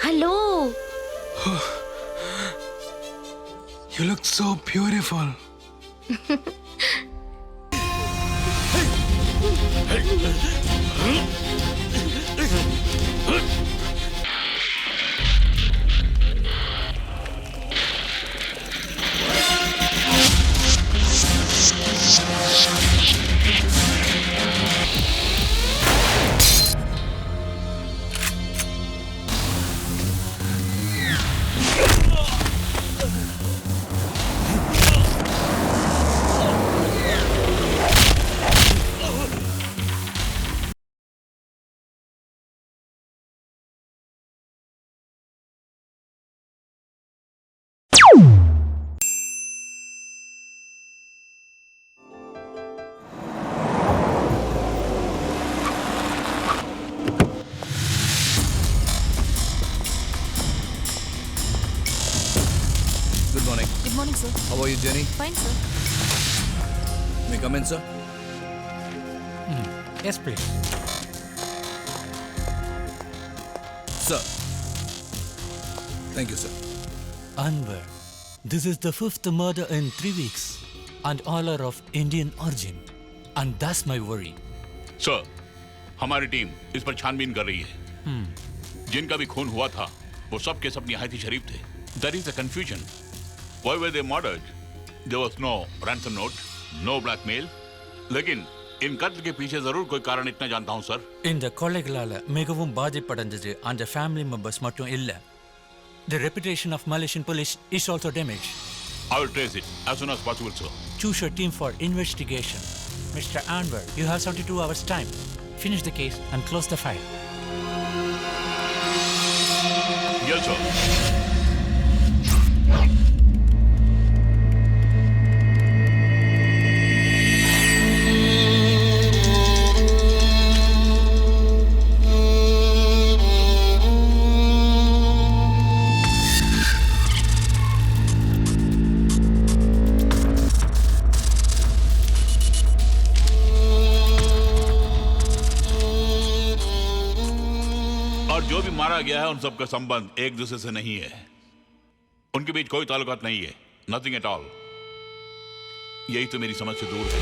Hello. You look so beautiful. Good morning. Good morning, sir. How are you, Jenny? Fine, sir. May I come in, sir? Yes, please. Sir. Thank you, sir. Anwar, this is the fifth murder in 3 weeks, and all are of Indian origin. And that's my worry. Sir, हमारी team इस पर छानबीन कर रही है। जिनका भी खून हुआ था, वो सब के सब निहायत ही शरीफ थे। There is a confusion. Why were they murdered? There was no ransom note, no blackmail. लेकिन इन कत्ल के पीछे जरूर कोई कारण इतना जानता हूँ सर। இந்த கொலைகளால மிகவும் பாதிப்படைஞ்சது அந்த ஃபேமிலி மெம்பர்ஸ் மட்டும் இல்ல. The reputation of Malaysian police is also damaged. I will trace it as soon as possible, sir. Choose your team for investigation. Mr. Anwar, you have 72 hours time. Finish the case and close the file. Yes, sir. और जो भी मारा गया है उन सबका संबंध एक दूसरे से नहीं है। उनके बीच कोई ताल्लुकात नहीं है। Nothing at all. यही तो मेरी समझ से दूर है।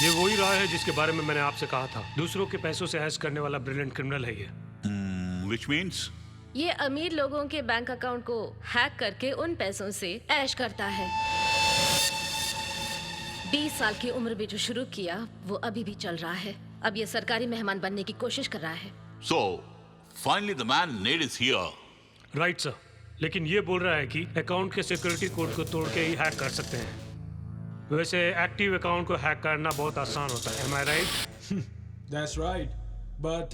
ये वही रहा है जिसके बारे में मैंने आपसे कहा था। दूसरों के पैसों से ऐश करने वाला ब्रिलियंट क्रिमिनल है ये। Which means? ये अमीर लोगों के बैंक अकाउंट को हैक करके उन पैसों से ऐश करता है। 20 साल की उम्र में जो शुरू किया वो अभी भी चल रहा है। अब ये सरकारी मेहमान बनने की कोशिश कर रहा है। So, finally the man need is here. Right sir, लेकिन ये बोल रहा है कि अकाउंट के सिक्योरिटी कोड को तोड़ के ही हैक कर सकते हैं। वैसे एक्टिव अकाउंट को हैक करना बहुत आसान होता है। Am I right? That's right. But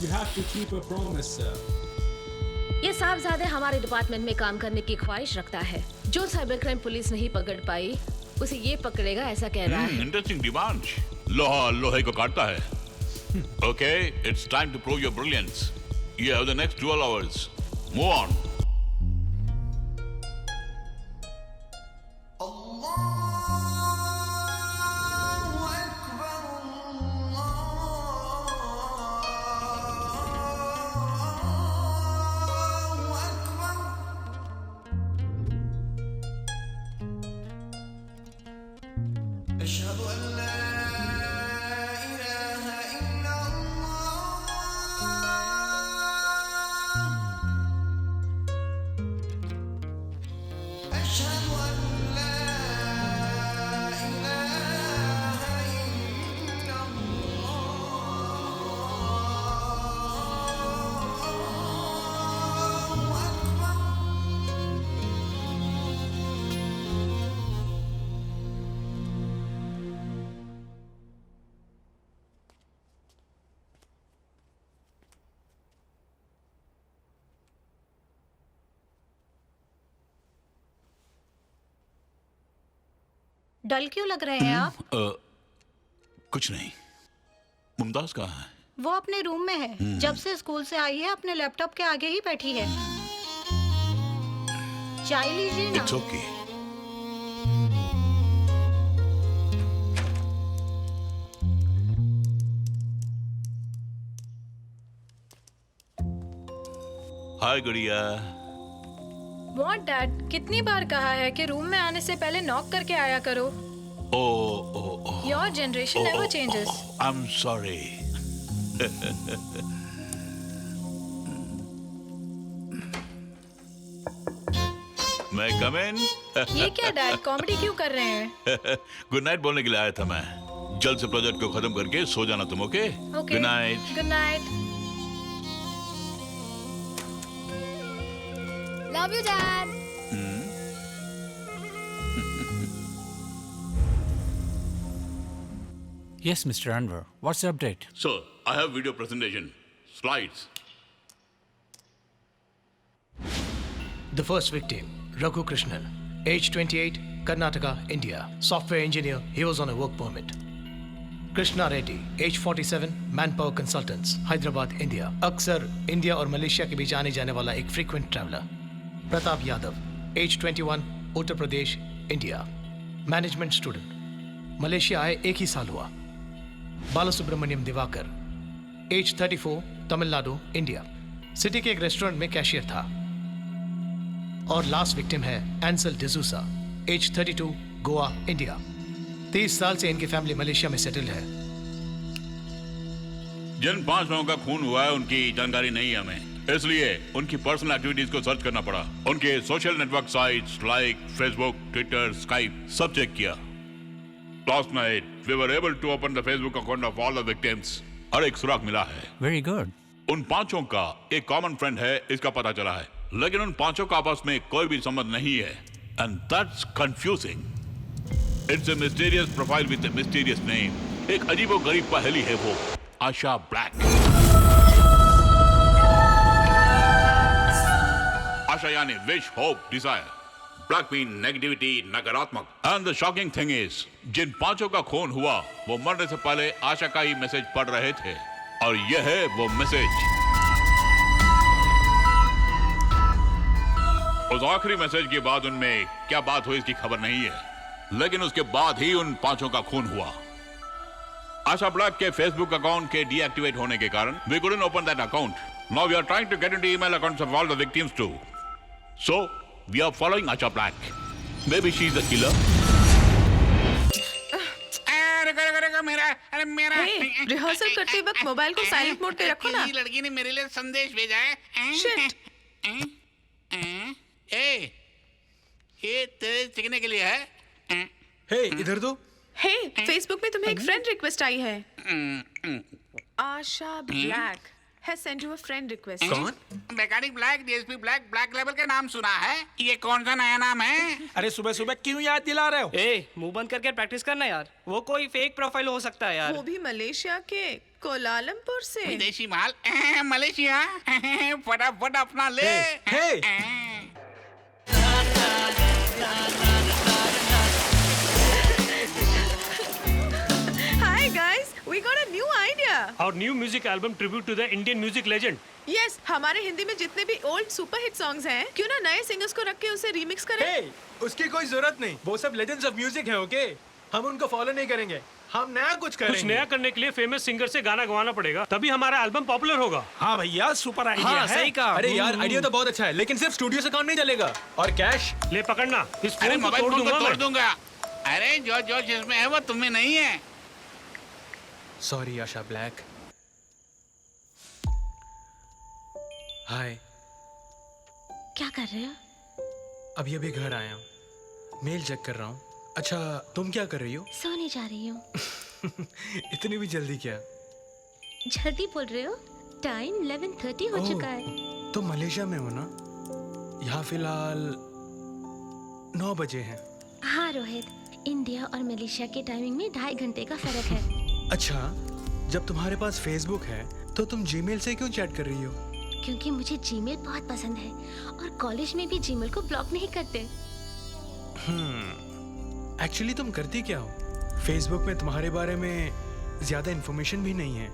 you have to keep a promise, sir. ये साहबजादे हमारे डिपार्टमेंट में काम करने की ख्वाहिश रखता है। जो साइबर क्राइम पुलिस नहीं पकड़ पाई उसे ये पकड़ेगा ऐसा कह रहा है। Interesting demand. लोहा लोहे को काटता है। Okay, it's time to prove your brilliance. You have the next 12 hours. Move on. डल क्यों लग रहे हैं आप? कुछ नहीं। मुमताज कहाँ है? वो अपने रूम में है। जब से स्कूल से आई है अपने लैपटॉप के आगे ही बैठी है। चाय लीजिए ना। It's okay. हाय गुड़िया। What dad? कितनी बार कहा है कि रूम में आने से पहले नॉक करके आया करो। ओ Your generation never changes. I am sorry. मैं कम इन? ये क्या डैड, कॉमेडी क्यों कर रहे हैं? गुड नाइट बोलने के लिए आया था मैं। जल्द से प्रोजेक्ट को खत्म करके सो जाना तुम, okay? Okay. Good night. Good night. Love you dad. Yes, Mr. Anwar. What's the update? So, I have video presentation. Slides. The first victim, Raghu Krishnan, age 28, Karnataka, India. Software engineer, he was on a work permit. Krishna Reddy, age 47, Manpower Consultants, Hyderabad, India. अक्सर India और Malaysia के बीच आने जाने वाला एक frequent traveler. Pratap Yadav, age 21, Uttar Pradesh, India. Management student. Malaysia आए एक ही साल हुआ. Balasubramaniam Diwakar, age 34, Tamil Nadu, India. City के एक रेस्टोरेंट में कैशियर था. और लास्ट विक्टिम है एंसल डिसूसा, एज 32, गोवा, इंडिया. 30 साल से इनकी फैमिली मलेशिया में सेटल है. जिन 5 लोगों का खून हुआ है उनकी जानकारी नहीं है हमें, इसलिए उनकी पर्सनल एक्टिविटीज को सर्च करना पड़ा. उनके social network sites like Facebook, Twitter, Skype सब चेक किया. Last night, we were able to open the Facebook account of all the victims. और एक सुराग मिला है. Very good. उन 5 का एक कॉमन फ्रेंड है, इसका पता चला है. लेकिन उन 5 का आपस में कोई भी संबंध नहीं है. And that's confusing. It's a mysterious profile with a mysterious name. एक अजीबोगरीब पहेली है वो. आशा ब्लैक. आशा यानी wish, hope, desire. Black mean negativity, नकारात्मक. And the shocking thing is, जिन 5 का खून हुआ वो मरने से पहले आशा का ही मैसेज पढ़ रहे थे. और यह है वो मैसेज. उस आखिरी मैसेज के बाद उनमें क्या बात हुई इसकी खबर नहीं है, लेकिन उसके बाद ही उन 5 का खून हुआ. आशा ब्लैक के फेसबुक अकाउंट के डीएक्टिवेट होने के कारण we couldn't open that account. Now we are trying to get into email accounts of all the victims too. So we are following Asha Black. Maybe she's the killer. Hey, rehearsal करते वक्त mobile को silent mode पे रखो ना. लड़की ने मेरे लिए संदेश भेजा है. Shit. ये तेरे सीखने के लिए है. हे इधर दो. हे, फेसबुक में तुम्हें एक फ्रेंड रिक्वेस्ट आई है. Asha Black has sent you a friend request. कौन? Mechanic Black, DSP Black, black level का नाम सुना है. ये कौन सा नया नाम है? अरे सुबह सुबह क्यों याद दिला रहे हो? ए, मुंह बंद करके प्रैक्टिस करना यार. वो कोई फेक प्रोफाइल हो सकता है यार. वो भी मलेशिया के कोलालमपुर से. विदेशी माल. मलेशिया. फटाफट अपना ले. Hi guys, we got a new idea. Our new music album tribute to the Indian music legend. Yes, हमारे हिंदी में जितने भी ओल्ड सुपर हिट सॉन्ग्स हैं, क्यों ना नए सिंगर्स को रख के उसे रीमिक्स करें? Hey, उसकी कोई जरूरत नहीं. वो सब लेजेंड्स ऑफ म्यूजिक हैं, ओके? हम उनको फॉलो नहीं करेंगे. हम नया कुछ करेंगे. कुछ नया करने के लिए फेमस सिंगर से गाना गवाना पड़ेगा, तभी हमारा एल्बम पॉपुलर होगा. हाँ भैया, सुपर आइडिया है. सही कहा. अरे यार, आइडिया तो बहुत अच्छा है, लेकिन सिर्फ स्टूडियो से काम नहीं चलेगा. और कैश ले पकड़ना. इस अरे फोन को मोबाइल तोड़ फोन को दूंगा तोड़ मैं. दूंगा. अरे जो जिसमें है वो तुम्हें नहीं है. सॉरी आशा ब्लैक. हाय. क्या कर रहे हो? अभी अभी घर आया हूँ. मेल चेक कर रहा हूँ. अच्छा, तुम क्या कर रही हो? सोने जा रही हूँ. इतनी भी जल्दी क्या? जल्दी बोल रहे हो? टाइम 11:30 हो चुका है. तो मलेशिया में हो ना? यहाँ फिलहाल 9 बजे हैं. हाँ रोहित, इंडिया और मलेशिया के टाइमिंग में 2.5 घंटे का फर्क है. अच्छा, जब तुम्हारे पास फेसबुक है तो तुम जीमेल से क्यों चैट कर रही हो? क्योंकि मुझे जीमेल बहुत पसंद है और कॉलेज में भी जीमेल को ब्लॉक नहीं करते. एक्चुअली तुम करती क्या हो? फेसबुक में तुम्हारे बारे में ज्यादा इन्फॉर्मेशन भी नहीं है.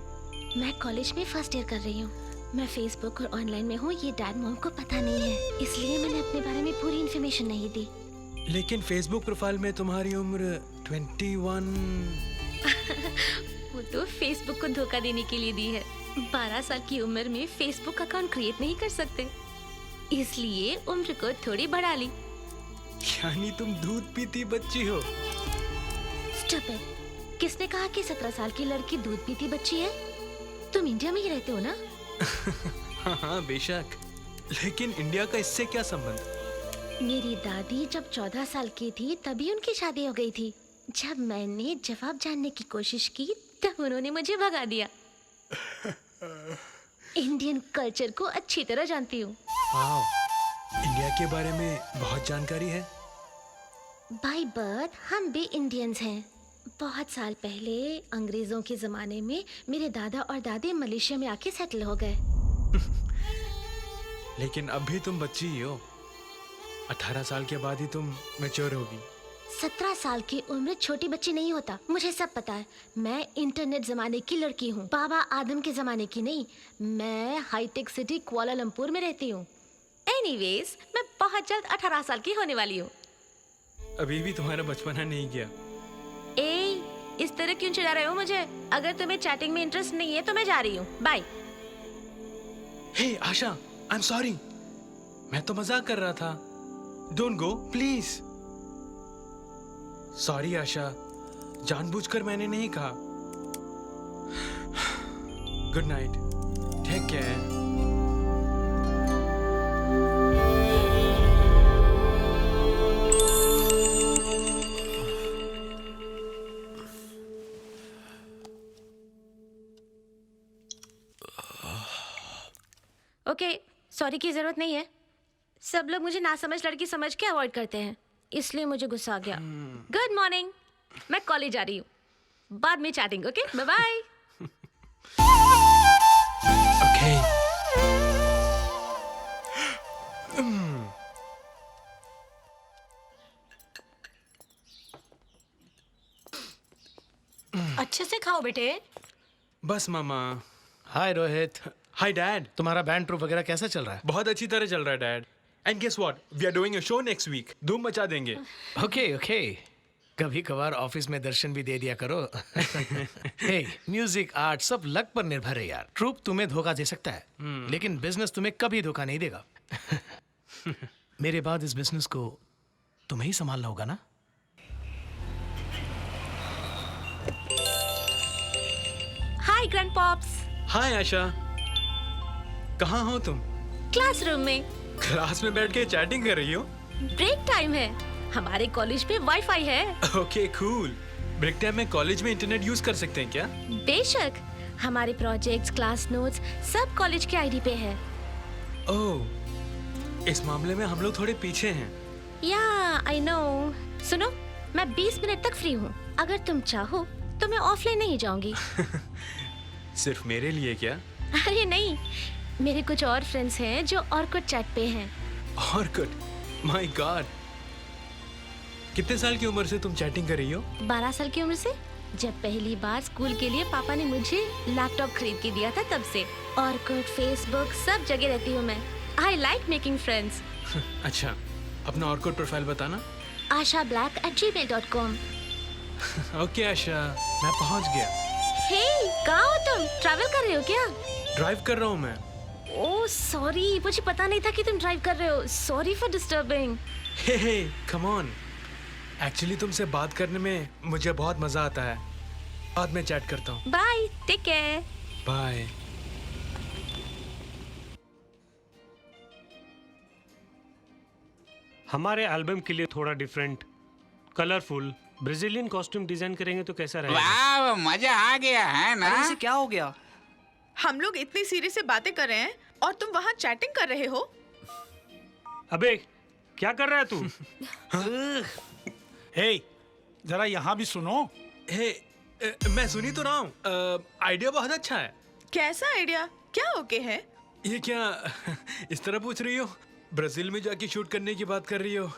मैं कॉलेज में फर्स्ट ईयर कर रही हूँ. मैं फेसबुक और ऑनलाइन में हूँ, ये डैड मॉम को पता नहीं है, इसलिए मैंने अपने बारे में पूरी इन्फॉर्मेशन नहीं दी। लेकिन फेसबुक प्रोफाइल में तुम्हारी उम्र 21। वो तो फेसबुक को धोखा देने के लिए दी है। 12 साल की उम्र में फेसबुक अकाउंट क्रिएट नहीं कर सकते, इसलिए उम्र को थोड़ी बढ़ा ली। यानी तुम दूध पीती बच्ची हो। स्टूपिड, किसने कहा कि 17 साल की लड़की दूध पीती बच्ची है? तुम इंडिया में ही रहते हो ना? हाँ बेशक, लेकिन इंडिया का इससे क्या संबंध? मेरी दादी जब 14 साल की थी तभी उनकी शादी हो गई थी। जब मैंने जवाब जानने की कोशिश की तब उन्होंने मुझे भगा दिया। इंडियन कल्चर को अच्छी तरह जानती हूँ। वाओ, इंडिया के बारे में बहुत जानकारी है। बाय बर्थ हम भी इंडियंस हैं। बहुत साल पहले अंग्रेजों के जमाने में मेरे दादा और दादी मलेशिया में आके सेटल हो गए। लेकिन अब भी तुम बच्ची ही हो। 18 साल के बाद ही तुम मैच्योर होगी। 17 साल की उम्र छोटी बच्ची नहीं होता, मुझे सब पता है। मैं इंटरनेट जमाने की लड़की हूँ, बाबा आदम के जमाने की नहीं। मैं हाईटेक सिटी कुआलालंपुर में रहती हूँ। एनीवेज, मैं बहुत जल्द 18 साल की होने वाली हूँ। अभी भी तुम्हारा बचपना नहीं गया। इस तरह क्यों चिढ़ा रहे हो मुझे? अगर तुम्हें चैटिंग में इंटरेस्ट नहीं है तो मैं जा रही हूँ। Bye. Hey Asha, I am sorry, मैं तो मजाक कर रहा था। Don't go please. Sorry Asha, जानबूझकर मैंने नहीं कहा। Good night, take care. Okay, sorry की जरूरत नहीं है। सब लोग मुझे नासमझ लड़की समझ के अवॉइड करते हैं, इसलिए मुझे गुस्सा आ गया। गुड मॉर्निंग, मैं कॉलेज जा रही हूँ। बाद में चैटिंग। Okay, bye bye. अच्छे से खाओ बेटे। बस मामा। हाय रोहित। Hi dad. तुम्हारा बैंड ट्रूप वगैरह कैसा चल रहा है? बहुत अच्छी तरह चल रहा है dad. And guess what, we are doing a show next week. धूम मचा देंगे। ओके ओके, कभी कभार ऑफिस में दर्शन भी दे दिया करो। हे, म्यूजिक आर्ट सब लक पर निर्भर है यार। ट्रूप तुम्हें धोखा दे सकता है, लेकिन बिजनेस तुम्हें कभी धोखा नहीं देगा। मेरे बाद इस बिजनेस को तुम्हें ही संभालना होगा ना? हाय ग्रैंडपॉप्स। हाय आशा, कहाँ हो तुम? क्लासरूम में। क्लास में बैठ के चैटिंग कर रही हो? ब्रेक टाइम है, हमारे कॉलेज में वाईफाई है। Okay cool. ब्रेक टाइम में कॉलेज में इंटरनेट यूज कर सकते हैं क्या? बेशक, हमारे प्रोजेक्ट्स, क्लास नोट्स सब कॉलेज के आईडी पे है। ओह, इस मामले में हम लोग थोड़े पीछे हैं। या आई नो। सुनो, मैं 20 मिनट तक फ्री हूँ। अगर तुम चाहो तो मैं ऑफलाइन नहीं जाऊंगी। सिर्फ मेरे लिए क्या? अरे नहीं, मेरे कुछ और फ्रेंड्स हैं जो ऑर्कुट चैट पे हैं। ऑर्कुट? My God. कितने साल की उम्र से तुम चैटिंग कर रही हो? 12 साल की उम्र से। जब पहली बार स्कूल के लिए पापा ने मुझे लैपटॉप खरीद के दिया था तब से। ऑर्कुट, फेसबुक सब जगह रहती हूँ मैं। I like making friends. अच्छा, अपना ऑर्कुट प्रोफाइल बताना। ashablack@gmail.com। ओके आशा, मैं पहुंच गया। हे, कहाँ हो तुम? ट्रैवल कर रहे हो क्या? ड्राइव कर रहा हूँ मैं। ओह सॉरी, मुझे पता नहीं था कि तुम ड्राइव कर रहे हो। Sorry for disturbing. Hey, come on. Actually तुमसे बात करने में मुझे बहुत मजा आता है। बाद में चैट करता हूँ। Bye, take care. बाय। हमारे एल्बम के लिए थोड़ा different, colourful Brazilian costume design करेंगे तो कैसा रहेगा? वाह, मजा आ गया है ना? इसे क्या हो गया? हम लोग इतनी सीरियस से बातें कर रहे हैं और तुम वहाँ चैटिंग कर रहे हो। अबे क्या कर रहा है तू? हे, जरा यहाँ भी सुनो। हे, मैं सुनी तो रहा हूँ। आइडिया बहुत अच्छा है। कैसा आइडिया? क्या ओके है? ये क्या इस तरह पूछ रही हो? ब्राजील में जाके शूट करने की बात कर रही हो?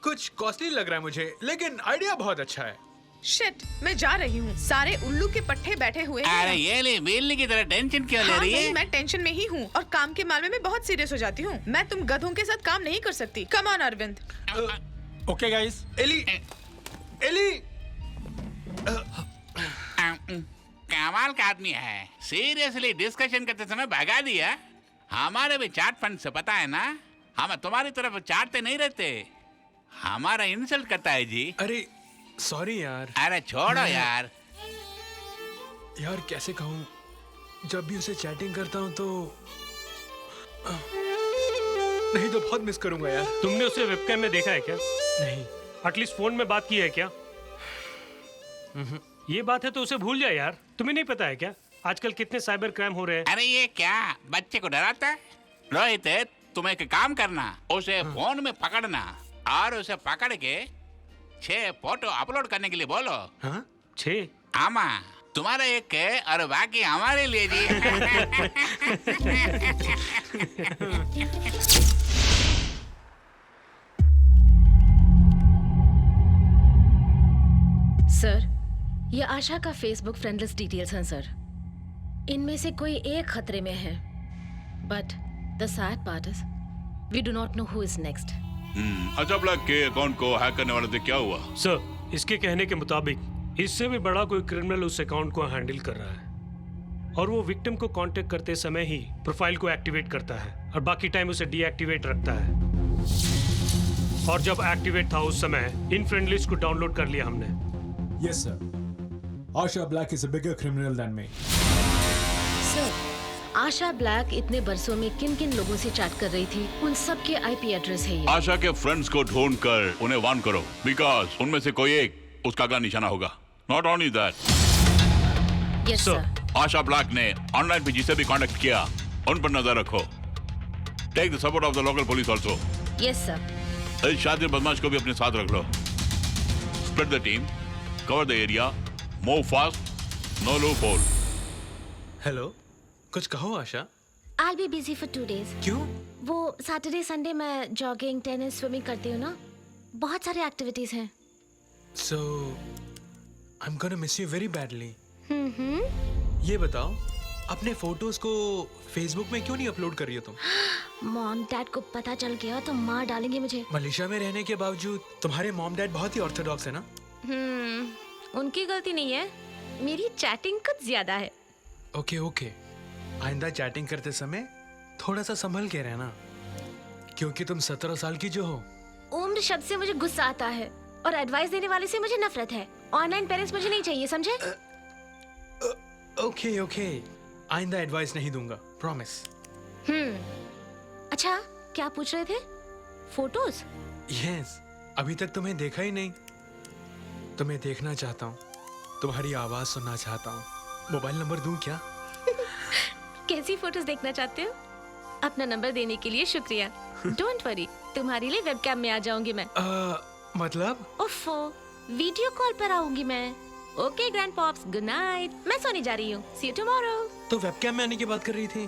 कुछ कॉस्टली लग रहा है मुझे, लेकिन आइडिया बहुत अच्छा है। शिट, मैं जा रही हूँ। सारे उल्लू के पट्टे बैठे हुए हैं। अरे ये ले, बेलने की तरह टेंशन क्यों ले रही नहीं, है? मैं टेंशन में ही हूँ और काम के मामले में बहुत सीरियस हो जाती हूँ। मैं तुम गधों के साथ काम नहीं कर सकती। Come on Arvind. Okay guys. Ellie, Ellie. कमाल का आदमी है। सीरियसली डिस्कशन करते समय भगा दिया। हमारे भी चार्ट फंड से पता है ना, हम तुम्हारी तरफ चाटते नहीं रहते, हमारा इंसल्ट करता है जी। अरे सॉरी यार। अरे छोड़ो यार। यार कैसे कहूँ, जब भी उसे चैटिंग करता हूँ तो नहीं तो बहुत मिस करूंगा यार। तुमने उसे वेबकैम में देखा है क्या? नहीं। एटलीस्ट फोन में बात की है क्या? ये बात है तो उसे भूल जाए यार। तुम्हें नहीं पता है क्या आजकल कितने साइबर क्राइम हो रहे हैं? अरे ये क्या बच्चे को डराता है? रोहित, तुम एक काम करना, उसे फोन में पकड़ना और उसे पकड़ के 6 फोटो अपलोड करने के लिए बोलो। 6? आमा, तुम्हारा एक है और बाकी हमारे लिए जी। सर, ये आशा का फेसबुक फ्रेंड लिस्ट डिटेल्स हैं सर। इनमें से कोई एक खतरे में है, but the sad part is we do not know who is next. अच्छा, ब्लैक के अकाउंट को हैक करने वाले से क्या हुआ? सर, इसके कहने के मुताबिक इससे भी बड़ा कोई क्रिमिनल उस अकाउंट को हैंडल कर रहा है और वो विक्टिम को कांटेक्ट करते समय ही प्रोफाइल को एक्टिवेट करता है और बाकी टाइम उसे डीएक्टिवेट रखता है। और जब एक्टिवेट था उस समय इन फ्रेंड लिस्ट को डाउनलोड कर लिया हमने। Yes, sir. Asha Black is a bigger criminal than me. Sir, Asha Black इतने बरसों में किन किन लोगों से चैट कर रही थी, उन सब के आईपी एड्रेस है ये। आशा के फ्रेंड्स को ढूंढ कर उन्हें वार्न करो, बिकॉज उनमें से कोई एक उसका अगला निशाना होगा। Not only that. Yes sir. Asha Black ने ऑनलाइन पे जिसे भी कांटेक्ट किया उन पर नजर रखो। Take the support of the local police also. Yes sir. इस शातिर बदमाश को भी अपने साथ रख लो। Spread the team, cover the area, move fast, no loophole. Hello, कुछ कहो आशा। I'll be busy for 2 days. क्यों? वो सैटरडे संडे मैं जॉगिंग, टेनिस, स्विमिंग करती हूँ ना, बहुत सारे एक्टिविटीज हैं। So I'm gonna miss you very badly. ये बताओ, अपने फोटोज को फेसबुक में क्यों नहीं अपलोड कर रही हो तुम? मॉम डैड को पता चल गया तो मार डालेंगे मुझे। मलेशिया में रहने के बावजूद तुम्हारे मॉम डैड बहुत ही ऑर्थोडॉक्स है ना? उनकी गलती नहीं है, मेरी चैटिंग कुछ ज्यादा है। ओके ओके, आइंदा चैटिंग करते समय थोड़ा सा संभल के रहना, क्योंकि तुम 17 साल की जो हो। उम्र शब्द से मुझे गुस्सा आता है और एडवाइस देने वाले से मुझे नफरत है। ऑनलाइन पेरेंट्स मुझे नहीं चाहिए, समझे? ओके ओके, आइंदा एडवाइस नहीं दूंगा, प्रॉमिस। अच्छा, क्या पूछ रहे थे? फोटोज? यस, अभी तक तुम्हें देखा ही नहीं। तुम्हें देखना चाहता हूँ, तुम्हारी आवाज सुनना चाहता हूँ। मोबाइल नंबर दूं क्या? कैसी फोटोज देखना चाहते हो? अपना नंबर देने के लिए शुक्रिया। डोंट वरी, तुम्हारे लिए वेबकैम में आ जाऊंगी मैं। मतलब? ओफो, वीडियो कॉल पर आऊंगी मैं। Okay grand pops, good night. मैं सोने जा रही हूँ। सी यू टुमारो। तो वेबकैम में आने की बात कर रही थी।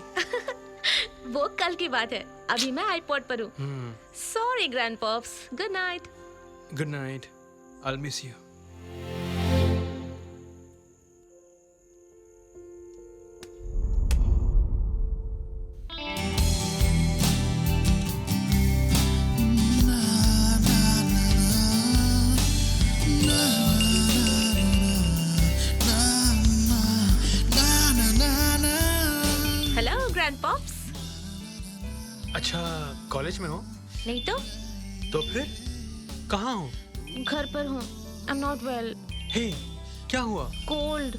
वो कल की बात है, अभी मैं आईपॉड पर हूँ। Sorry grand pops, good night. Good night, I miss you. Hello grand pops. अच्छा, कॉलेज में हो? नहीं तो फिर कहाँ हो? घर पर हूँ। I am not well. Hey, क्या हुआ? कोल्ड।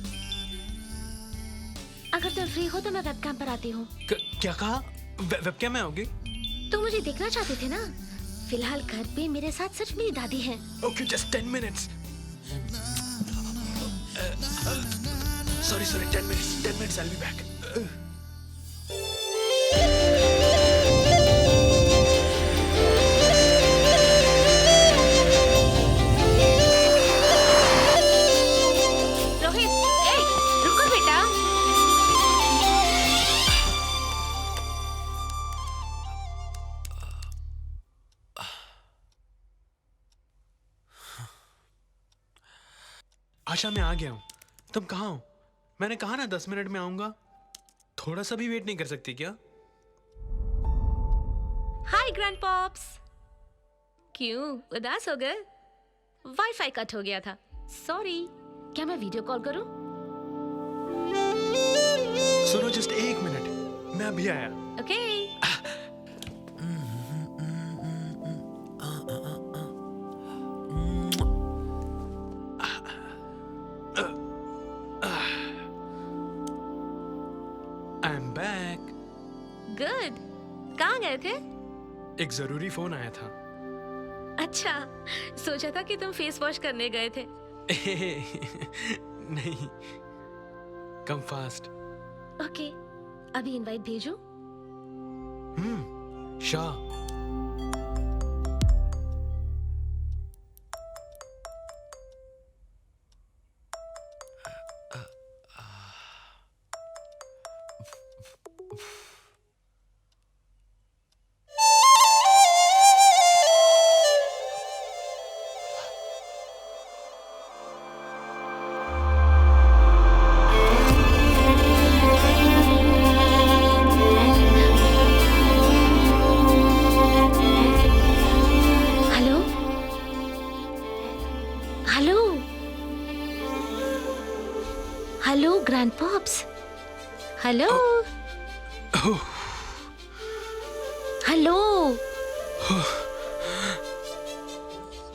अगर तुम फ्री हो तो मैं वेबकैम पर आती हूँ। क्या कहा? वेबकैम में आओगी? तुम मुझे देखना चाहते थे ना? फिलहाल घर पे मेरे साथ सिर्फ मेरी दादी है। Okay, just 10 minutes. Sorry, 10 minutes, I'll be back. Rohit, ए, रुको बेटा। आशा मैं आ गया हूँ। तुम कहाँ हो? मैंने कहा ना 10 मिनट में आऊंगा। थोड़ा सा भी वेट नहीं कर सकती क्या? हाय ग्रैंडपॉप्स। क्यों उदास हो गए? वाईफाई कट हो गया था, सॉरी। क्या मैं वीडियो कॉल करूं? सुनो जस्ट 1 मिनट, मैं अभी आया। Okay. I am back. Good. कहाँ गए थे? एक जरूरी फोन आया था। अच्छा, सोचा था कि तुम फेस वॉश करने गए थे। नहीं, कम फास्ट। ओके, अभी इनवाइट भेजूं? Shah. Hello grandpops. Hello hello.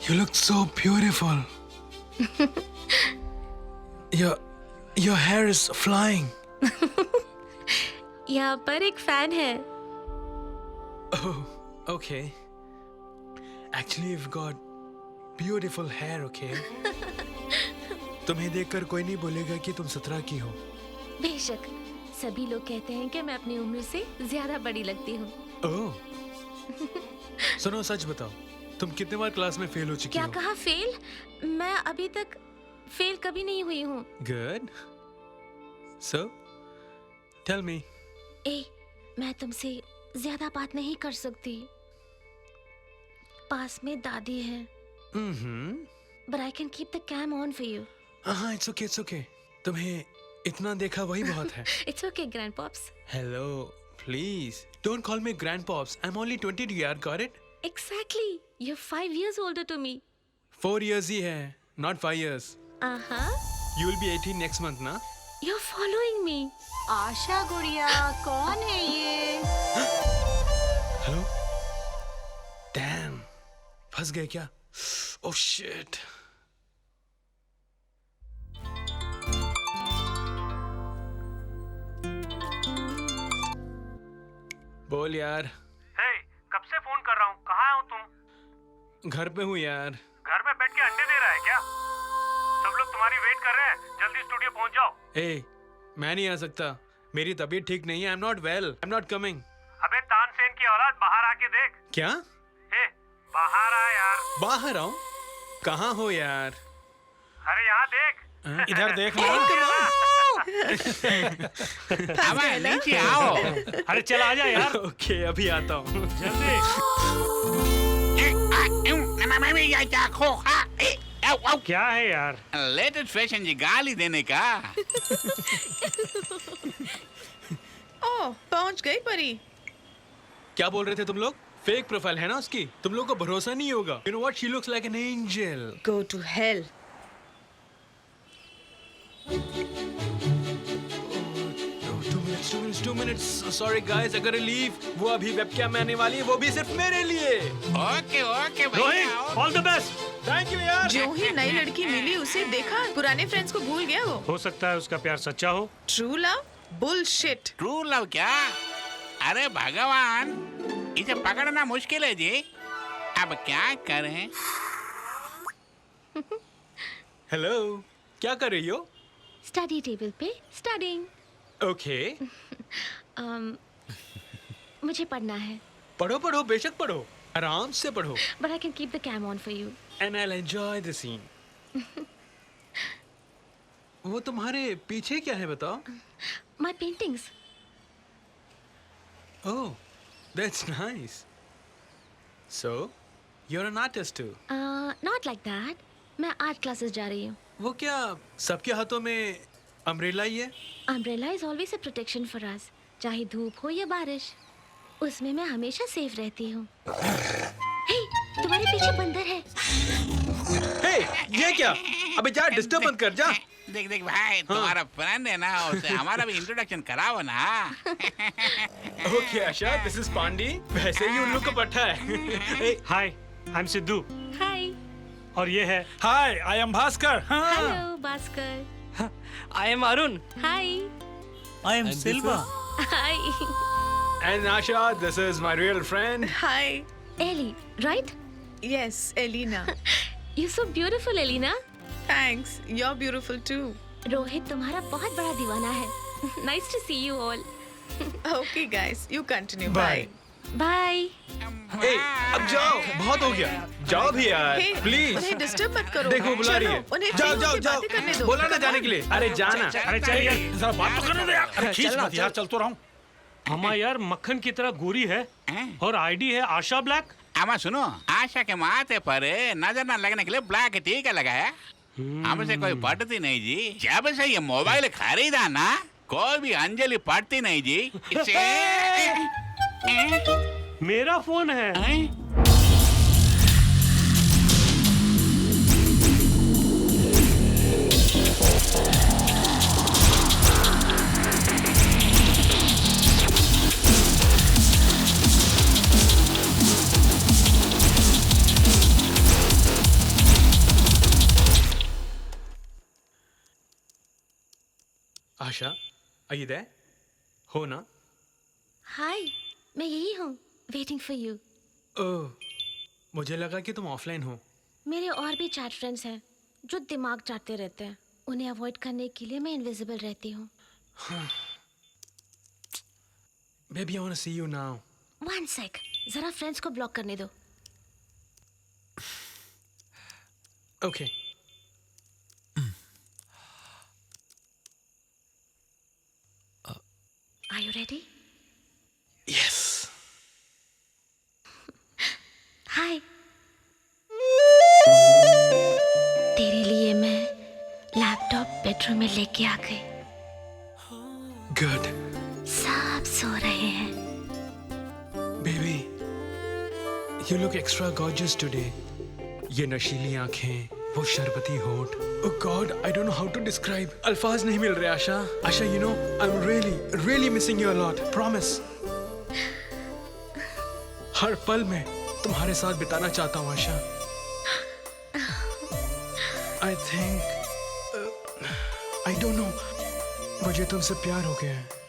You look so beautiful. Your hair is flying. यहाँ पर एक फैन है। Oh, okay. Actually, you've got beautiful hair, okay? तुम्हें देखकर कोई नहीं बोलेगा कि तुम 17 की हो। बेशक, सभी लोग कहते हैं कि मैं अपनी उम्र से ज्यादा बड़ी लगती हूँ। ओह। सुनो सच बताओ, तुम कितने बार क्लास में फेल हो चुकी क्या हो? कहा फेल? मैं अभी तक फेल कभी नहीं हुई हूँ। Good. So, tell me. ए, मैं तुमसे ज्यादा बात नहीं कर सकती। पास में दादी है। But I can keep the cam on for you. हाँ, it's okay, it's okay. तुम्हें इतना देखा वही बहुत है। It's okay, grandpops. Hello, please. Don't call me grandpops. I'm only 22 यार, got it? Exactly. You're 5 years older to me. 4 years ही है, not 5 years. You will be 18 next month, ना? You're following me. आशा गुड़िया, कौन है ये? Hello? Damn. फंस गए क्या? Oh shit. बोल यार। हे, कब से फोन कर रहा हूँ, कहाँ हो तुम? घर पे हूँ यार। घर में बैठ के अंडे दे रहा है क्या? सब लोग तुम्हारी वेट कर रहे हैं, जल्दी स्टूडियो पहुँच जाओ। ए, मैं नहीं आ सकता, मेरी तबीयत ठीक नहीं है। I'm not well. I'm not coming. अबे तानसेन की औलाद, बाहर आके देख। क्या? हे, बाहर आ यार। बाहर आऊं? कहाँ हो यार? अरे यहाँ देख। इधर देख ना। अब नीचे आओ। अरे चल आ जा यार। ओके, अभी आता हूँ। जल्दी। क्या है यार? लेटेस्ट फैशन जी गाली देने का। ओह, पहुंच गई परी। क्या बोल रहे थे तुम लोग? फेक प्रोफाइल है ना उसकी, तुम लोग को भरोसा नहीं होगा। You know what? She looks like an angel. Go to hell. Two minutes. Sorry guys, I gotta leave. वो अभी वेबकैम में आने वाली है, वो भी सिर्फ मेरे लिए। Okay okay Rohit, all the best. Thank you यार। जो ही नई लड़की मिली उसे देखा, पुराने फ्रेंड्स को भूल गया वो। हो सकता है उसका प्यार सच्चा हो। True love? Bullshit. True love क्या? अरे भगवान, इसे पकड़ना मुश्किल है जी। अब क्या करें? हेलो, क्या कर रही हो? स्टडी टेबल पे स्टडिंग। ओके। मुझे पढ़ना है। पढ़ो पढ़ो, बेशक पढ़ो, आराम से पढ़ो। But I can keep the cam on for you. And I'll enjoy the scene. वो तुम्हारे पीछे क्या है बताओ? My paintings. Oh, that's nice. So, you're an artist too. Not like that. मैं आर्ट क्लासेस जा रही हूँ। वो क्या सबके हाथों में अम्ब्रेला ही है? Umbrella is always a protection for us, चाहे धूप हो या बारिश, उसमें मैं हमेशा सेफ रहती हूँ। हे, तुम्हारे पीछे बंदर है। हे, ये क्या? अबे जा, डिस्टर्ब मत कर, जा। देख देख भाई, तुम्हारा फ्रेंड है ना, उसे हमारा भी इंट्रोडक्शन कराओ ना। Okay Asha, this is Pandi. वैसे ही उल्लू का पट्टा है। Hi, I am Sidhu. Hi. और ये है hi, I am Bhaskar. Hello Bhaskar. I am Arun. Hi. I am Silva. Hi. And Asha, this is my real friend. Hi. Ellie, right? Yes, Elena. You're so beautiful, Elena. Thanks. You're beautiful too. Rohit तुम्हारा बहुत बड़ा दीवाना है। Nice to see you all. Okay, guys, you continue. Bye. Bye. Hey, अब जाओ, बहुत हो गया। जाओ भी यार, Hey, प्लीज। उन्हें डिस्टर्ब मत करो। देखो बुला रही है। चलो, उन्हें जाओ फ्री जाओ होके जाओ। बातें करने दो। बोला ना जाने के लिए। अरे जाना। अरे चल यार, जरा बात तो करने दे यार। अरे खींच मत यार, चल तो रहा हूँ। हमा यार मक्खन की तरह गोरी है और आईडी है आशा ब्लैक। आमा सुनो, आशा के माथे पर नजर न लगने के लिए ब्लैक टीका लगाया। हमसे कोई पटती नहीं जी। जब से ये मोबाइल खरीदा ना, कोई भी अंजलि पटती नहीं जी। इसे मेरा फोन है। आशा, are you there? हो ना? हाय, मैं यही हूँ, वेटिंग फॉर यू। ओह, मुझे लगा कि तुम ऑफलाइन हो। मेरे और भी चैट फ्रेंड्स हैं जो दिमाग चाटते रहते हैं। उन्हें अवॉइड करने के लिए मैं इनविजिबल रहती हूँ। Baby, I want to see you now. One sec, जरा फ्रेंड्स को ब्लॉक करने दो। Okay. Are you ready? Yes. हाय। तेरे लिए मैं लैपटॉप बेडरूम में लेके आ गई। Good. सब सो रहे हैं। Baby, you look extra gorgeous today. ये नशीली आंखें, वो शरबती होठ। Oh God, I don't know how to describe. अल्फाज नहीं मिल रहे आशा। आशा, you know, I'm really missing you a lot. Promise. हर पल में तुम्हारे साथ बिताना चाहता हूँ आशा। I think, I don't know. मुझे तुमसे प्यार हो गया है।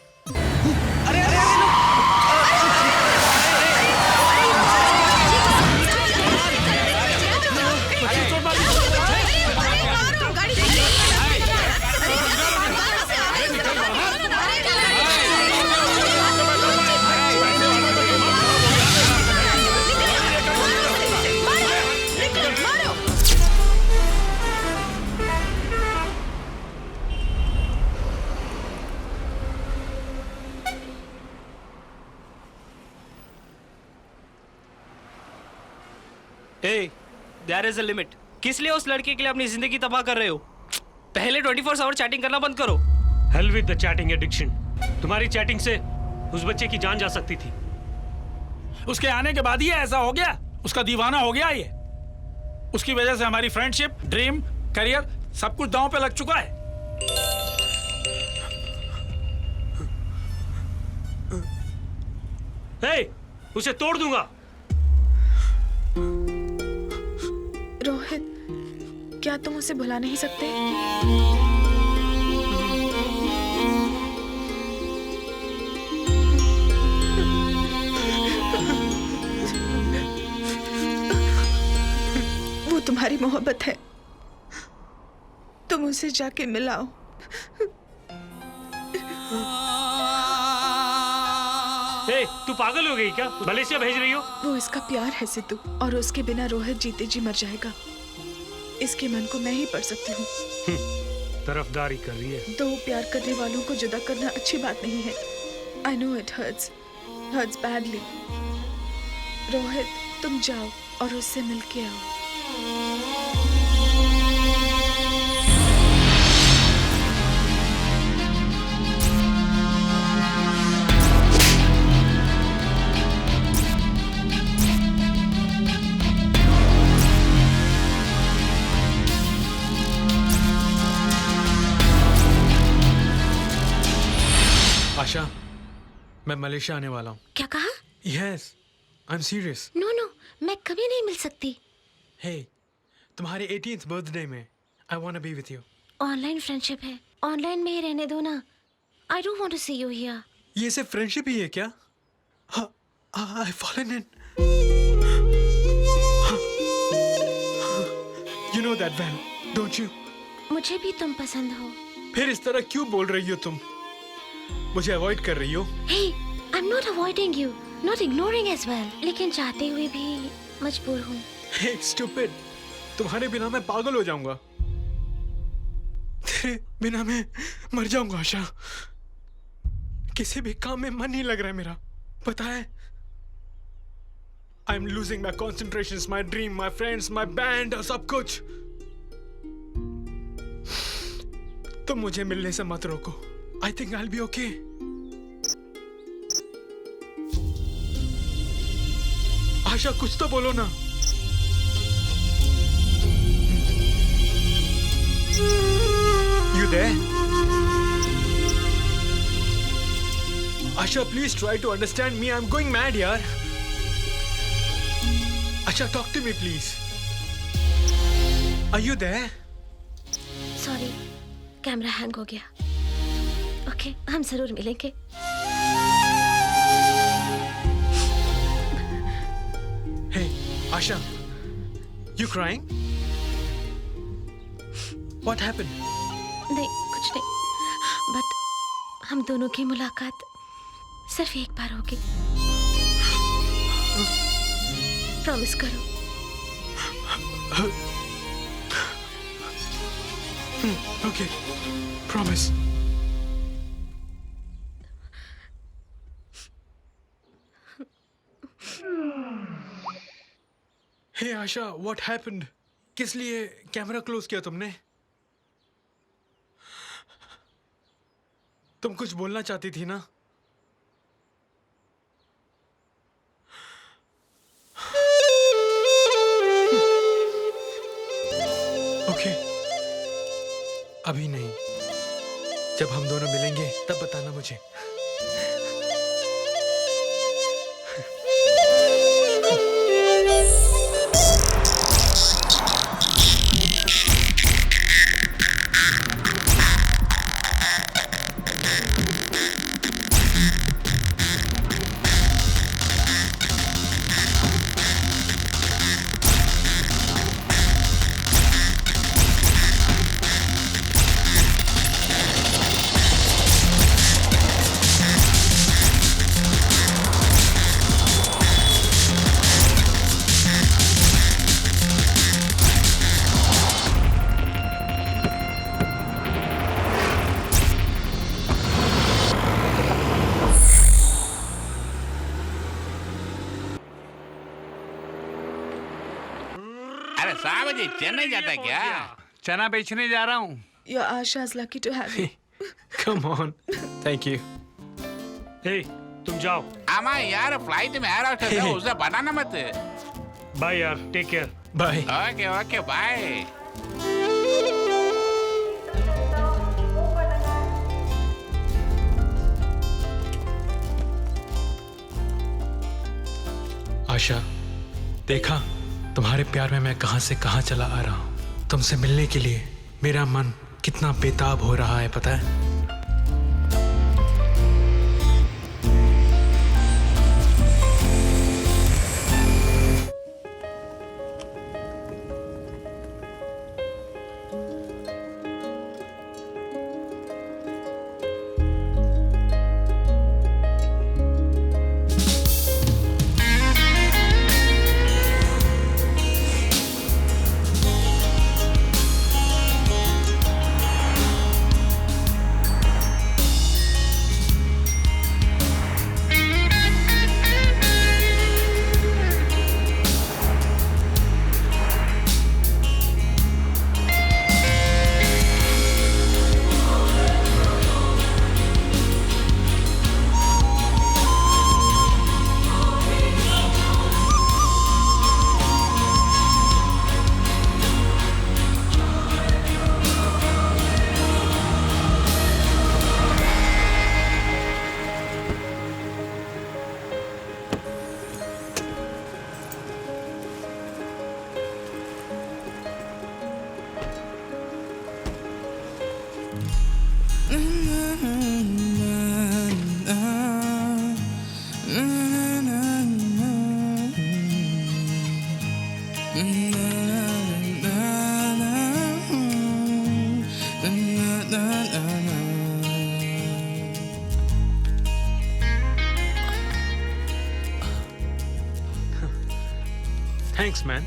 Hey, there is a limit. किस लिए उस लड़के के लिए अपनी जिंदगी तबाह कर रहे हो? पहले 24 आवर चैटिंग करना बंद करो। Hell with the chatting addiction. तुम्हारी चैटिंग से उस बच्चे की जान जा सकती थी। उसके आने के बाद ही ऐसा हो गया। उसका दीवाना हो गया ये। उसकी वजह से हमारी फ्रेंडशिप, ड्रीम, करियर सब कुछ दांव पे लग चुका है। Hey, उसे तोड़ दूंगा। रोहित, क्या तुम उसे भुला नहीं सकते? वो तुम्हारी मोहब्बत है, तुम उसे जाके मिलाओ। तू पागल हो गई क्या? मलेशिया भेज रही हो? वो इसका प्यार है सिद्धू, और उसके बिना रोहित जीते जी मर जाएगा। इसके मन को मैं ही पढ़ सकती हूँ। तरफदारी कर रही है। दो प्यार करने वालों को जुदा करना अच्छी बात नहीं है। I know it hurts badly. Rohit, तुम जाओ और उससे मिलके आओ। मैं मलेशिया आने वाला हूँ। क्या कहा? Yes, I am serious. No no, मैं कभी नहीं मिल सकती। हे, तुम्हारे 18th बर्थडे में I want to be with you. Online friendship है, ऑनलाइन में ही रहने दो ना। I don't want to see you here. ये सिर्फ फ्रेंडशिप ही है क्या? I fallen in. You know that well, don't you? मुझे भी तुम पसंद हो। फिर इस तरह क्यों बोल रही हो तुम? मुझे अवॉइड कर रही हो? Hey, I am not avoiding you, not ignoring as well, लेकिन चाहते हुए भी मजबूर हूँ। हे स्टूपिड, तुम्हारे बिना मैं पागल हो जाऊंगा। तेरे बिना मैं मर जाऊंगा आशा। किसी भी काम में मन नहीं लग रहा है मेरा, पता है? I am losing my concentration, my dream, my friends, my band, सब कुछ। तुम मुझे मिलने से मत रोको। I think I will be okay. Asha कुछ तो बोलो ना। You there? Asha, please try to understand me. I'm going mad, yaar. Asha, talk to me, please. Are you there? Sorry, camera hang हो गया। ओके, हम जरूर मिलेंगे। Hey, Asha, you crying? What happened? नहीं, कुछ नहीं, बट हम दोनों की मुलाकात सिर्फ एक बार होगी। प्रॉमिस करो। Okay, promise. Hey Asha, what happened? किस लिए कैमरा क्लोज किया तुमने? तुम कुछ बोलना चाहती थी ना? ओके, अभी नहीं। जब हम दोनों मिलेंगे तब बताना मुझे। अरे साहब जी, चेन्नई जाता है क्या? चना बेचने जा रहा हूँ। Your Asha is lucky to have you. Come on, thank you. हे, तुम जाओ। आमा यार, फ्लाइट में आ रहा है, उसे बनाना मत। बाय यार, take care. Bye. Okay okay, bye. Asha, देखा तुम्हारे प्यार में मैं कहां से कहां चला आ रहा हूं। तुमसे मिलने के लिए मेरा मन कितना बेताब हो रहा है, पता है? Thanks, man.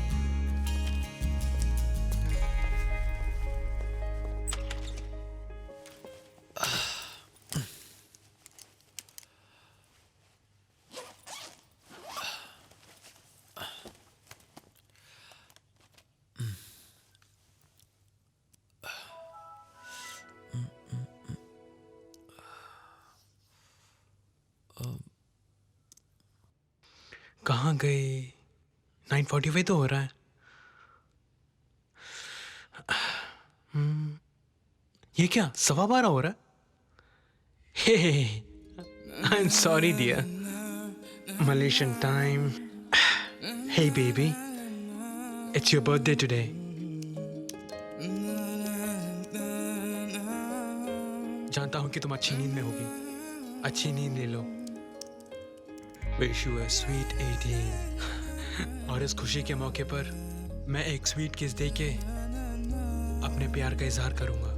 कहाँ गए? 9:45 तो हो रहा है। ये क्या 12:15 हो रहा है? Hey I am sorry dear. Malaysian time. Hey baby, it's your birthday today. जानता हूँ कि तुम अच्छी नींद में होगी। अच्छी नींद ले लो। Wish you a sweet 18. और इस खुशी के मौके पर मैं एक स्वीट किस दे के अपने प्यार का इजहार करूंगा।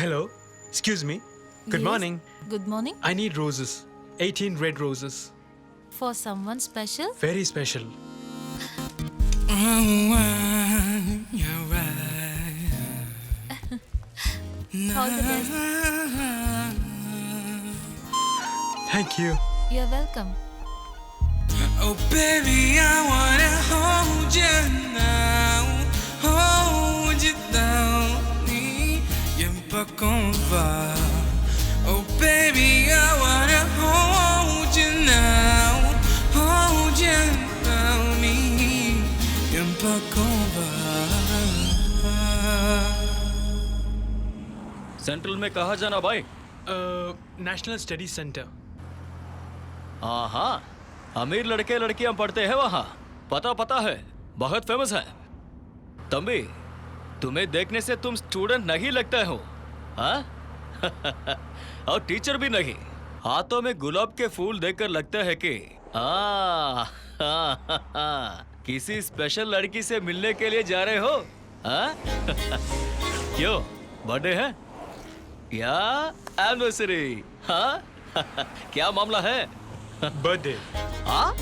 Hello, excuse me. Good Yes. morning. Good morning. I need roses. 18 red roses. For someone special? Very special. All the best. Thank you. You're welcome. Oh baby, I wanna hold you now, hold you down, oh baby, I wanna hold you now, hold you down, central में कहाँ जाना भाई? National study centre. हाँ, अमीर लड़के लड़कियां पढ़ते हैं वहाँ। पता है, बहुत फेमस है। तंबी, तुम्हें देखने से तुम स्टूडेंट नहीं लगते हो, हाँ? और टीचर भी नहीं। हाथों में गुलाब के फूल देखकर लगता है कि किसी स्पेशल लड़की से मिलने के लिए जा रहे हो, हाँ? क्यों, बर्थडे है या एनिवर्सरी? हाँ? क्या मामला है? बर्थडे। हाँ?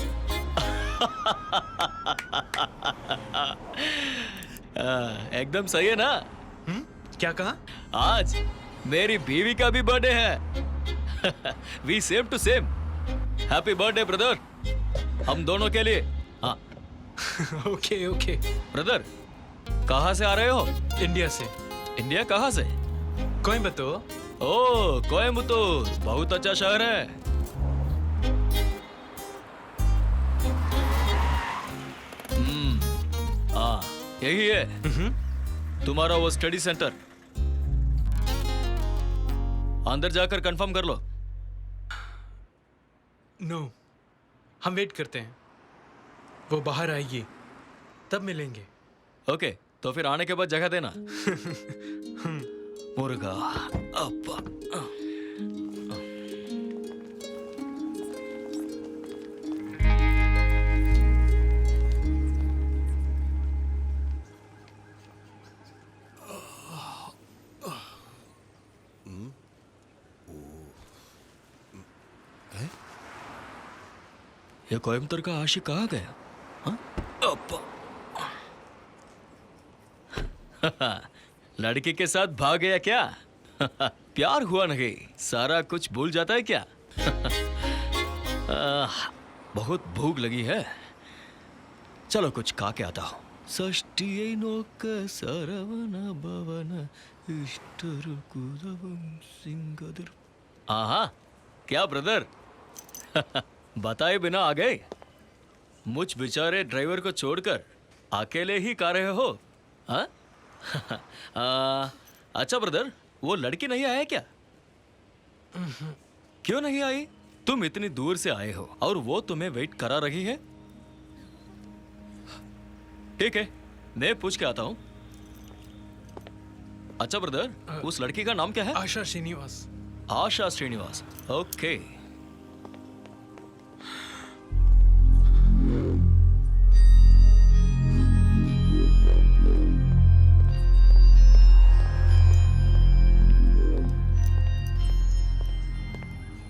एकदम सही है ना? क्या कहा? आज मेरी बीवी का भी बर्थडे है। We same to same. Happy birthday brother, हम दोनों के लिए। हाँ। ओके। ब्रदर, कहाँ से आ रहे हो? इंडिया से। इंडिया कहाँ से? कोयम्बतूर। ओह, कोयम्बतूर बहुत अच्छा शहर है। हाँ, यही है तुम्हारा वो स्टडी सेंटर। अंदर जाकर कंफर्म कर लो। नो, हम वेट करते हैं। वो बाहर आएगी तब मिलेंगे। ओके, तो फिर आने के बाद जगह देना। मुर्गा अप्पा। ये कोयम्बतूर का आशिक कहाँ गया? हाँ? लड़की के साथ भाग गया क्या? प्यार हुआ नहीं, सारा कुछ भूल जाता है क्या? बहुत भूख लगी है, चलो कुछ खा के आता हूँ। षष्ठी नोक सरवण भवन इष्टर कुदवं सिंगदर। हाँ, क्या ब्रदर? बताए बिना आ गए? मुझ बेचारे ड्राइवर को छोड़कर अकेले ही गा रहे हो? हाँ? अच्छा ब्रदर, वो लड़की नहीं आया क्या? क्यों नहीं आई? तुम इतनी दूर से आए हो और वो तुम्हें वेट करा रही है। ठीक है, मैं पूछ के आता हूँ। अच्छा ब्रदर, उस लड़की का नाम क्या है? आशा श्रीनिवास। आशा श्रीनिवास, ओके।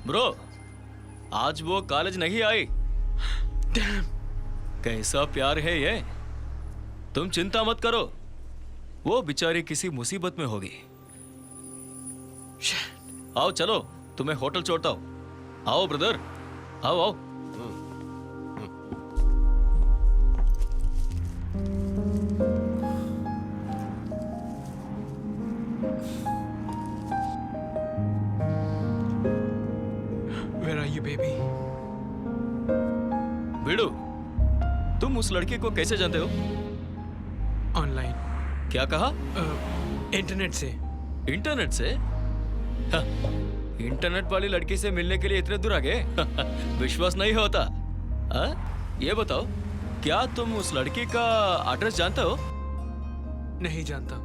ब्रो, आज वो कॉलेज नहीं आई। कैसा प्यार है ये। तुम चिंता मत करो, वो बेचारी किसी मुसीबत में होगी। आओ चलो, तुम्हें होटल छोड़ता हूं। आओ ब्रदर, आओ आओ। Where are you, baby? बिडू, तुम उस लड़के को कैसे जानते हो? ऑनलाइन। क्या कहा? इंटरनेट से। इंटरनेट से? हाँ, इंटरनेट वाली लड़की से मिलने के लिए इतने दूर आ गए? विश्वास नहीं होता। हाँ? ये बताओ, क्या तुम उस लड़की का एड्रेस जानते हो? नहीं जानता।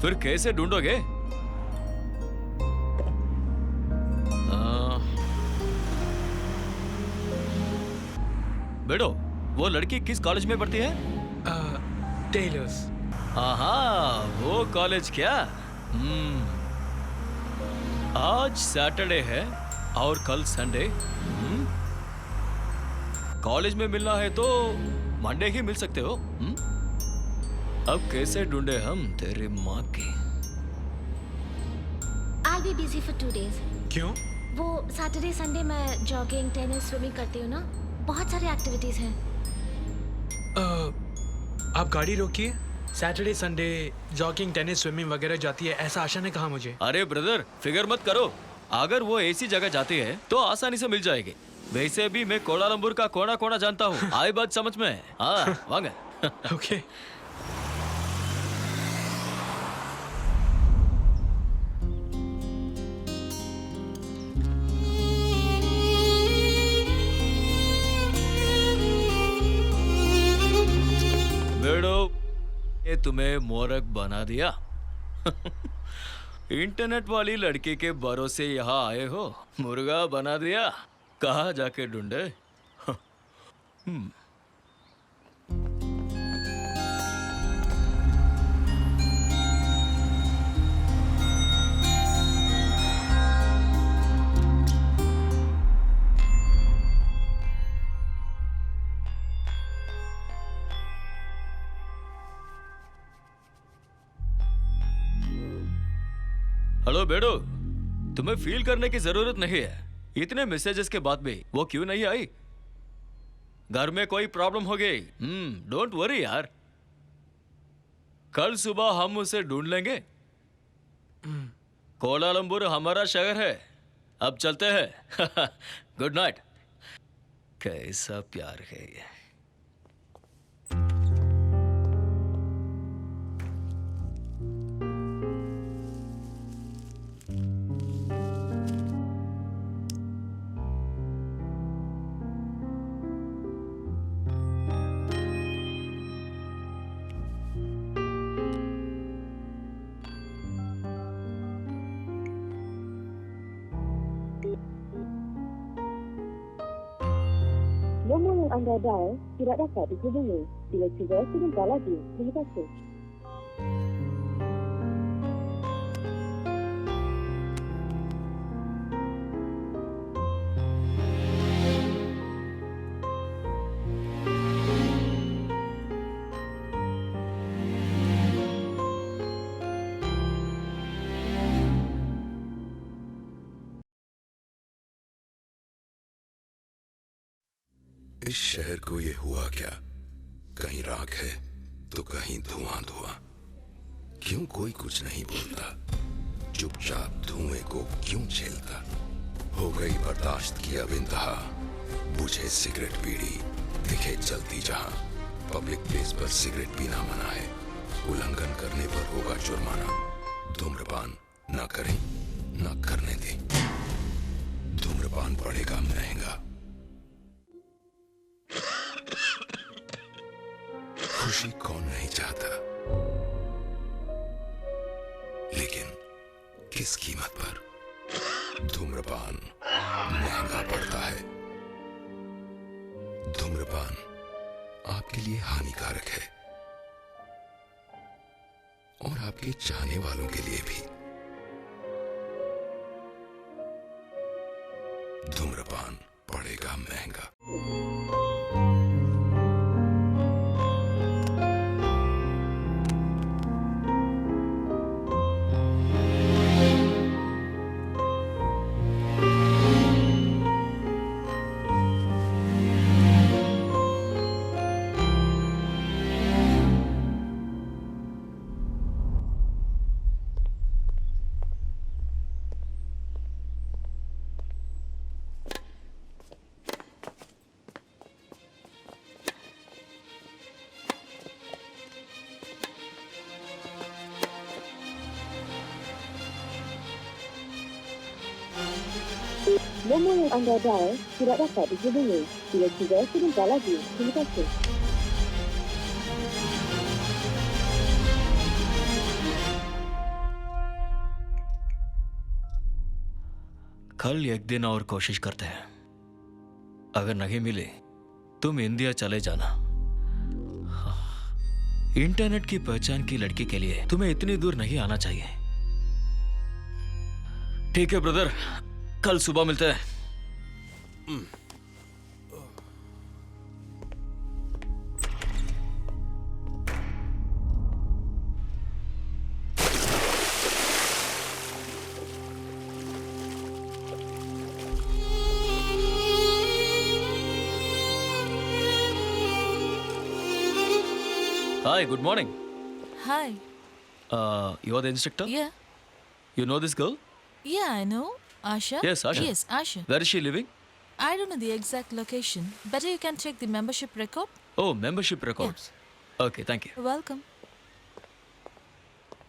फिर कैसे ढूंढोगे? बेटो, वो लड़की किस कॉलेज में पढ़ती है? टेलर्स। हाँ, वो कॉलेज क्या? आज सैटरडे है और कल संडे। कॉलेज में मिलना है तो मंडे ही मिल सकते हो। अब कैसे ढूंढे हम तेरी माँ की? I'll be busy for 2 days. क्यों? वो सैटरडे संडे मैं जॉगिंग, टेनिस, स्विमिंग करती हूँ ना, बहुत सारे एक्टिविटीज हैं। आप गाड़ी रोकिए। Saturday Sunday jogging, tennis, swimming वगैरह जाती है, ऐसा आशा ने कहा मुझे। अरे ब्रदर, फिगर मत करो। अगर वो ऐसी जगह जाती है तो आसानी से मिल जाएगी। वैसे भी मैं कोलालंपुर का कोना कोना जानता हूँ। आई बात समझ में? हाँ, वांगे। ओके। ये तुम्हें मोरक बना दिया। इंटरनेट वाली लड़की के भरोसे यहाँ आए हो, मुर्गा बना दिया। कहाँ जाके ढूंढे? हेलो बेडो, तुम्हें फील करने की जरूरत नहीं है। इतने मैसेजेस के बाद भी वो क्यों नहीं आई? घर में कोई प्रॉब्लम हो गई? डोंट वरी यार, कल सुबह हम उसे ढूंढ लेंगे। कोलालंपुर हमारा शहर है। अब चलते हैं। Good night. कैसा प्यार है ये। Nombor yang anda dial tidak dapat dihubungi. Bila cuba, sebentar lagi. Terima kasih. इस शहर को ये हुआ क्या? कहीं राख है तो कहीं धुआं धुआं। क्यों कोई कुछ नहीं बोलता? चुपचाप धुएं को क्यों झेलता? हो गई बर्दाश्त की अब इंतहा। बुझे सिगरेट बीड़ी दिखे जलती जहां, पब्लिक प्लेस पर सिगरेट पीना मना है, उल्लंघन करने पर होगा जुर्माना। धूम्रपान न करें, न करने दें, धूम्रपान पड़ेगा महंगा। खुशी कौन नहीं चाहता, लेकिन किस कीमत पर? धूम्रपान महंगा पड़ता है। धूम्रपान आपके लिए हानिकारक है और आपके चाहने वालों के लिए भी। धूम्रपान पड़ेगा महंगा। Nombor yang anda dial tidak dapat dihubungi. Bila tiba sebentar lagi. Terima kasih. कल एक दिन और कोशिश करते हैं। अगर नहीं मिले तुम इंडिया चले जाना। इंटरनेट की पहचान की लड़की के लिए तुम्हें इतनी दूर नहीं आना चाहिए। ठीक है ब्रदर, कल सुबह मिलते हैं। Hi, good morning. Hi. You are the instructor? Yeah. You know this girl? Yeah, I know. Asha? Yes, Asha. Yes, Asha. Where is she living? I don't know the exact location. Better you can check the membership record. Oh, membership records. Okay, thank you. You're welcome.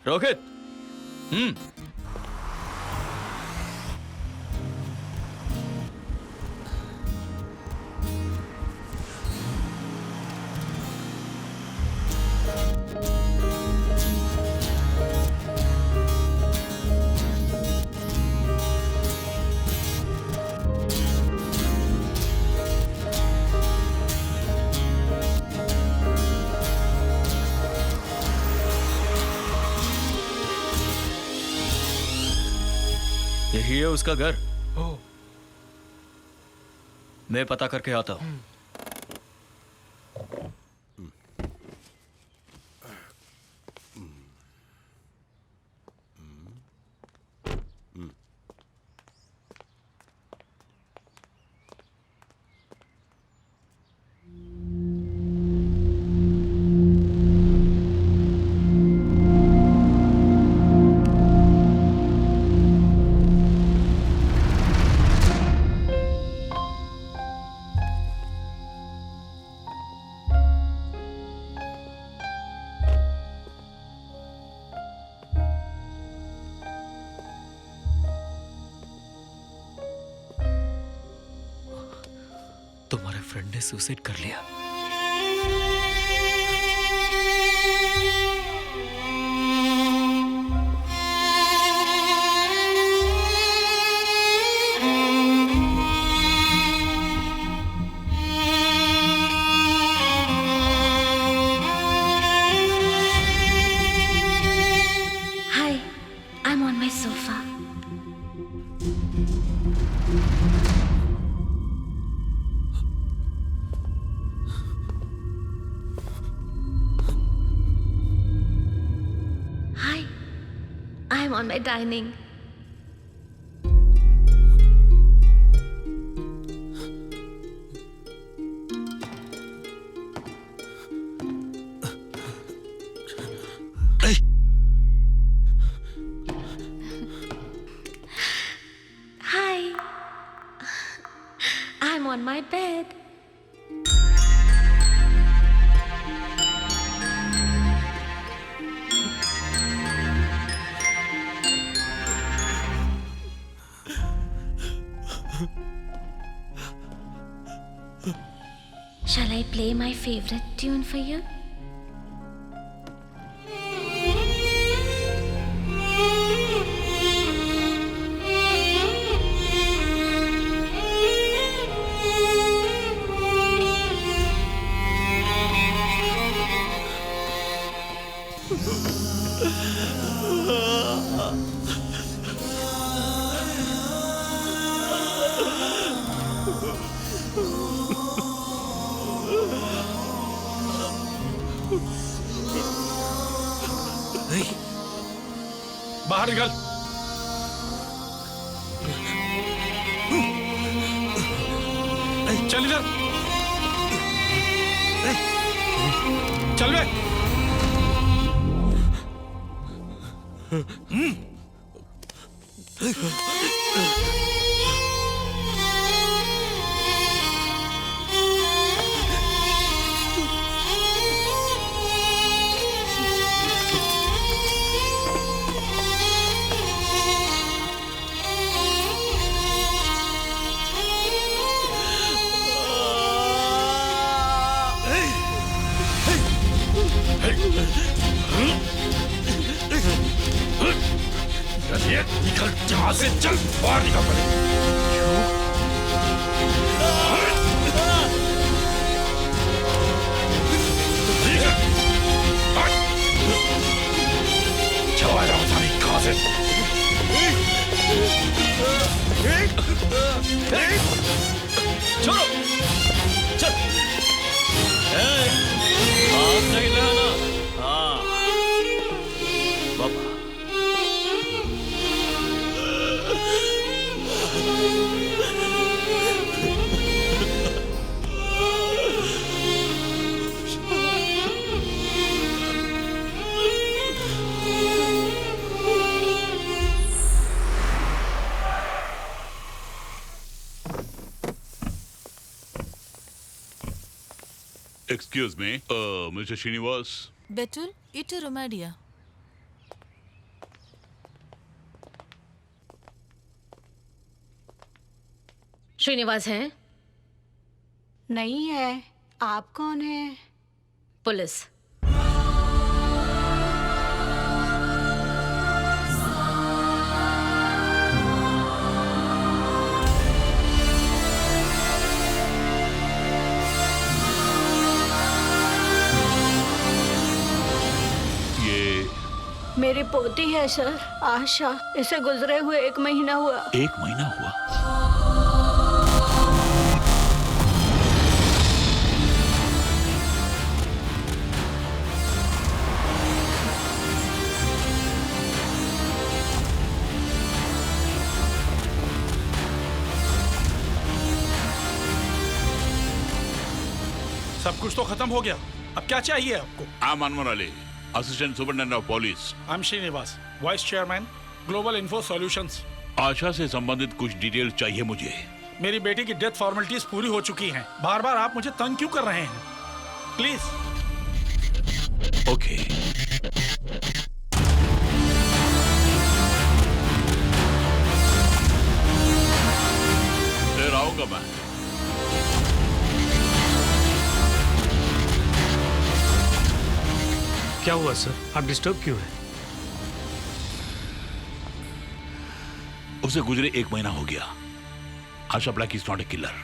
Rohit. यही है उसका घर। मैं पता करके आता हूँ। तुम्हारे फ्रेंड ने सुसाइड कर लिया। Hi, I'm on my sofa. Hi, I'm on my dining. Hi, I'm on my bed. Shall I play my favorite tune for you? बाहर निकल। चल इधर, चल बे। निकल जहां से, चल बाहर निकल पड़े। चला जाओ सारी कहां से। छोड़ो, चल। हाथ नहीं लगाना। हाँ बाबा। Excuse me, Mr. Srinivas. Betul, itu rumah dia. Srinivas हैं? नहीं है। आप कौन है? पुलिस। मेरी पोती है सर, आशा। इसे गुजरे हुए 1 महीना हुआ। 1 महीना हुआ? सब कुछ तो खत्म हो गया, अब क्या चाहिए आपको? I'm Anwar Ali, Assistant Superintendent of Police. I'm Srinivas, Vice Chairman, Global Info Solutions. आशा से संबंधित कुछ डिटेल चाहिए मुझे। मेरी बेटी की डेथ फॉर्मेलिटीज पूरी हो चुकी हैं। बार बार आप मुझे तंग क्यों कर रहे हैं? प्लीज। ओके। फिर आऊंगा मैं। क्या हुआ सर, आप डिस्टर्ब क्यों हैं? उसे गुजरे 1 महीना हो गया। Asha Black is not a killer.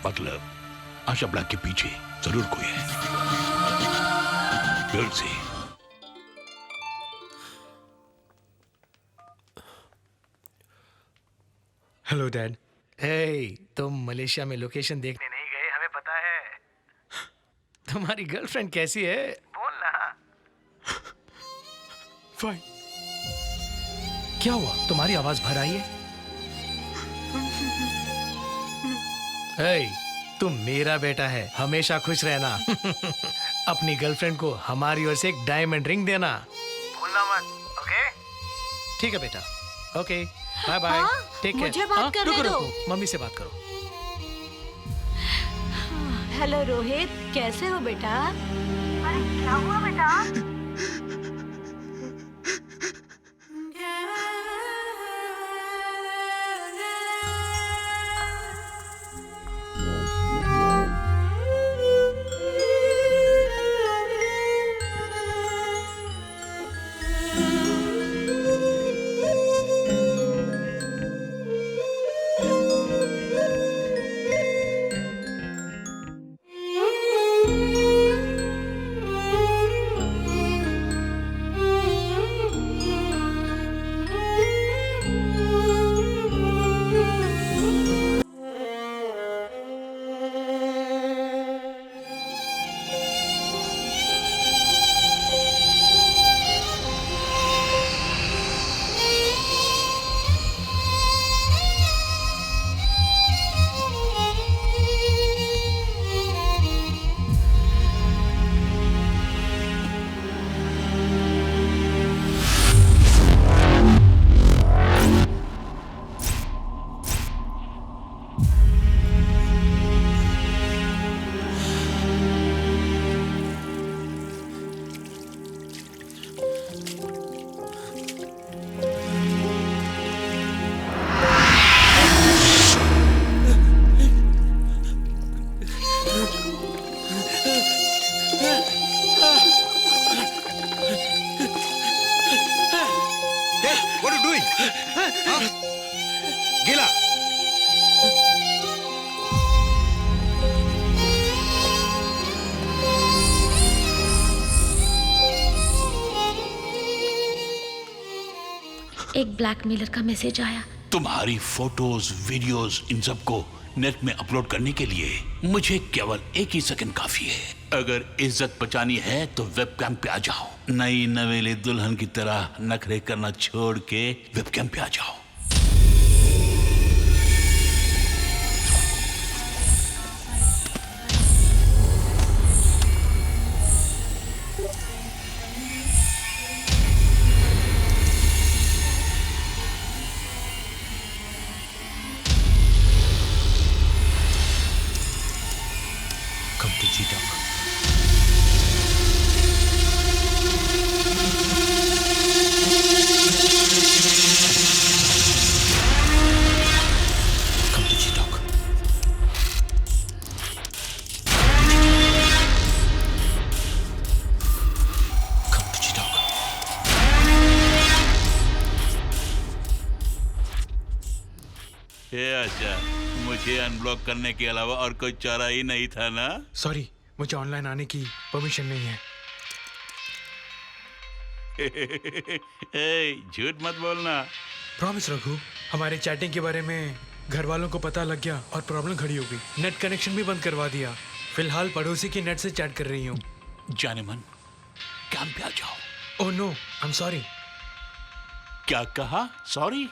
मतलब आशा ब्लैक के पीछे जरूर कोई है। We'll see. Hello dad. हे, तुम मलेशिया में लोकेशन देखने नहीं गए, हमें पता है। तुम्हारी गर्लफ्रेंड कैसी है? बोल ना। फाइन। क्या हुआ? तुम्हारी आवाज भर आई है। हे, तुम मेरा बेटा है, हमेशा खुश रहना। अपनी गर्लफ्रेंड को हमारी ओर से एक डायमंड रिंग देना। भूलना मत, ओके? ठीक है बेटा, okay, bye bye, take care. मुझे बात करने दो। मम्मी से बात करो। हेलो रोहित, कैसे हो बेटा? अरे क्या हुआ बेटा? What are you doing? Huh? Gila! एक ब्लैकमेलर का मैसेज आया। तुम्हारी फोटोज, वीडियोस, इन सबको नेट में अपलोड करने के लिए मुझे केवल 1 ही सेकंड काफी है। अगर इज्जत बचानी है तो वेबकैम पे आ जाओ। नई नवेली दुल्हन की तरह नखरे करना छोड़ के वेबकैम पे आ जाओ। Come to G-Talk. Come to G-Talk. Come to G-Talk. अच्छा, मुझे अनब्लॉक करने के अलावा और कोई चारा ही नहीं था ना? सॉरी, मुझे ऑनलाइन आने की परमिशन नहीं है। झूठ मत बोलना। प्रॉमिस रघु, हमारे चैटिंग के बारे में घर वालों को पता लग गया और प्रॉब्लम खड़ी हो गई। नेट कनेक्शन भी बंद करवा दिया। फिलहाल पड़ोसी की नेट से चैट कर रही हूँ। जाने मन, काम पे आ जाओ। Oh no, I am sorry. क्या कहा? सॉरी?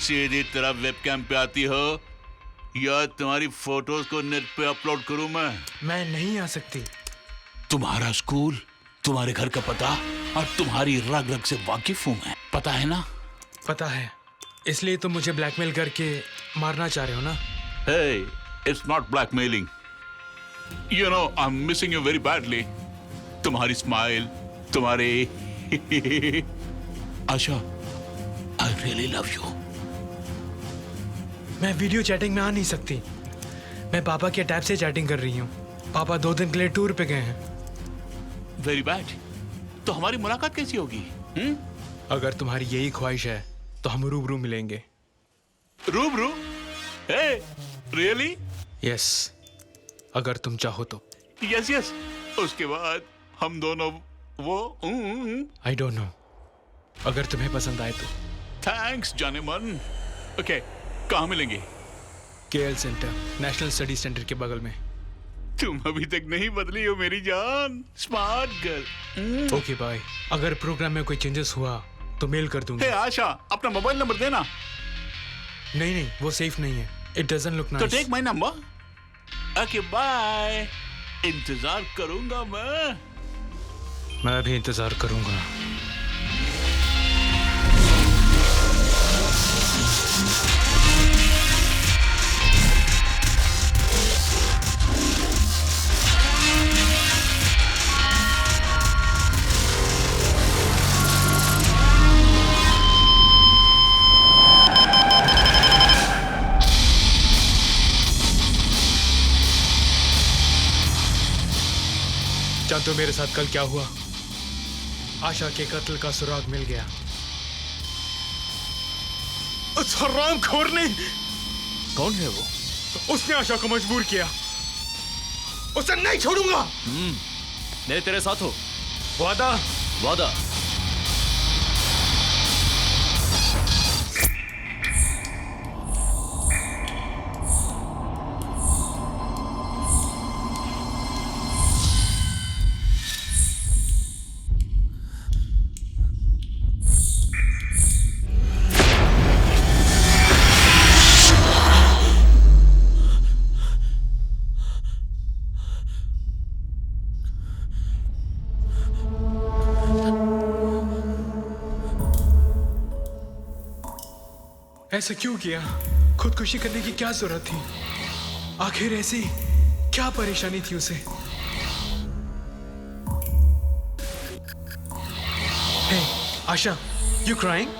सीधी तरह वेबकैम पे आती हो या तुम्हारी फोटोज को नेट पे अपलोड करूं मैं नहीं आ सकती। तुम्हारा स्कूल, तुम्हारे घर का पता और तुम्हारी रग रग से वाकिफ हूं मैं। पता है ना? पता है, इसलिए तुम मुझे ब्लैकमेल करके मारना चाह रहे हो ना? It's not blackmailing. You know, I am missing you very badly. तुम्हारी स्माइल, तुम्हारे आशा, आई रियली लव यू। मैं वीडियो चैटिंग में आ नहीं सकती। मैं पापा के टैब से चैटिंग कर रही हूँ। पापा 2 दिन के लिए टूर पे गए हैं। Very bad. तो हमारी मुलाकात कैसी होगी? अगर तुम्हारी यही ख्वाहिश है तो हम रूबरू मिलेंगे। रूबरू? रियली? यस, अगर तुम चाहो तो। Yes yes. उसके बाद हम दोनों वो आई डोंट नो, अगर तुम्हें पसंद आए तो। थैंक्स जाने मन। ओके, कहाँ मिलेंगे? KL centre, national study centre के बगल में। तुम अभी तक नहीं बदली हो मेरी जान, स्मार्ट गर्ल। Okay bye. अगर प्रोग्राम में कोई चेंजेस हुआ तो मेल कर दूंगा। आशा, अपना मोबाइल नंबर देना। नहीं, वो सेफ नहीं है। It doesn't look nice. तो take my number. Okay bye. इंतजार करूंगा मैं भी इंतजार करूंगा। जानते हो मेरे साथ कल क्या हुआ? आशा के कत्ल का सुराग मिल गया। उस हरामखोर ने। कौन है वो? उसने आशा को मजबूर किया। उसे नहीं छोड़ूंगा। मैं तेरे साथ हूं। वादा। वादा। ऐसा क्यों किया? खुदकुशी करने की क्या जरूरत थी? आखिर ऐसी क्या परेशानी थी उसे? Hey, Asha, you crying?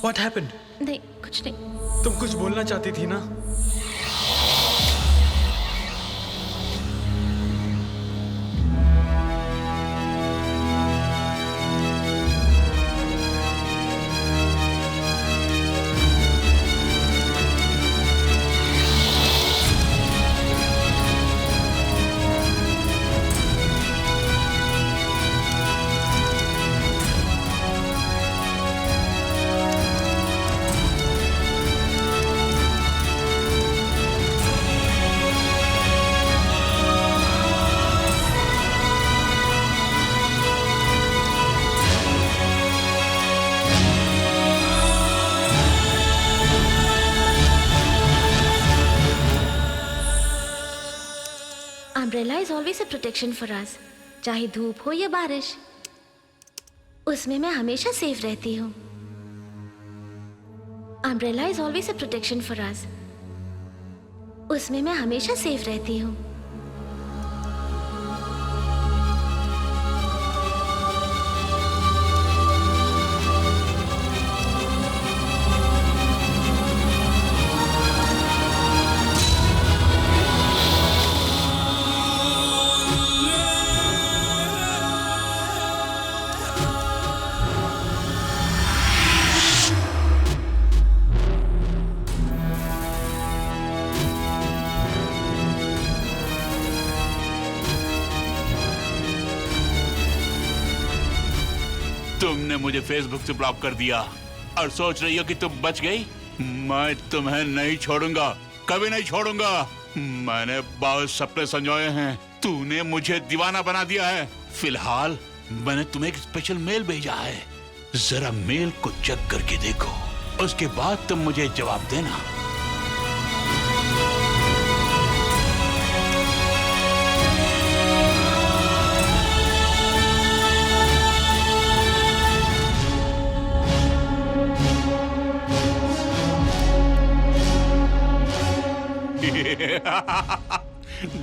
What happened? नहीं, कुछ नहीं। तुम कुछ बोलना चाहती थी ना? Umbrella is always a protection for us. चाहे धूप हो या बारिश, उसमें मैं हमेशा सेफ रहती हूँ। Umbrella is always a protection for us. उसमें मैं हमेशा सेफ रहती हूँ। तुमने मुझे फेसबुक से ब्लॉक कर दिया और सोच रही हो कि तुम बच गई। मैं तुम्हें नहीं छोड़ूंगा, कभी नहीं छोड़ूंगा। मैंने बहुत सपने संजोए हैं, तूने मुझे दीवाना बना दिया है। फिलहाल मैंने तुम्हें एक स्पेशल मेल भेजा है, जरा मेल को चेक करके देखो, उसके बाद तुम मुझे जवाब देना।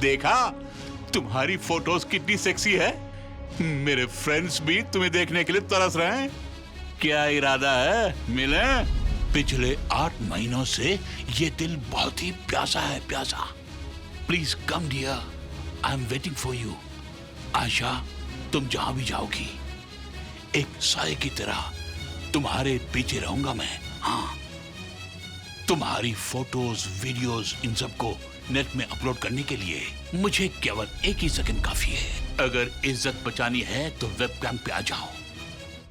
देखा तुम्हारी फोटोज कितनी सेक्सी है। मेरे फ्रेंड्स भी तुम्हें देखने के लिए तरस रहे हैं। क्या इरादा है, मिले? पिछले 8 महीनों से ये दिल बहुत ही प्यासा है, प्यासा। Please come dear, I am waiting for you. Asha, तुम जहां भी जाओगी एक साए की तरह तुम्हारे पीछे रहूंगा मैं। हाँ, तुम्हारी फोटोज, वीडियोस, इन सबको नेट में अपलोड करने के लिए मुझे केवल 1 ही सेकंड काफी है। अगर इज्जत बचानी है तो वेबकैम पे आ जाओ।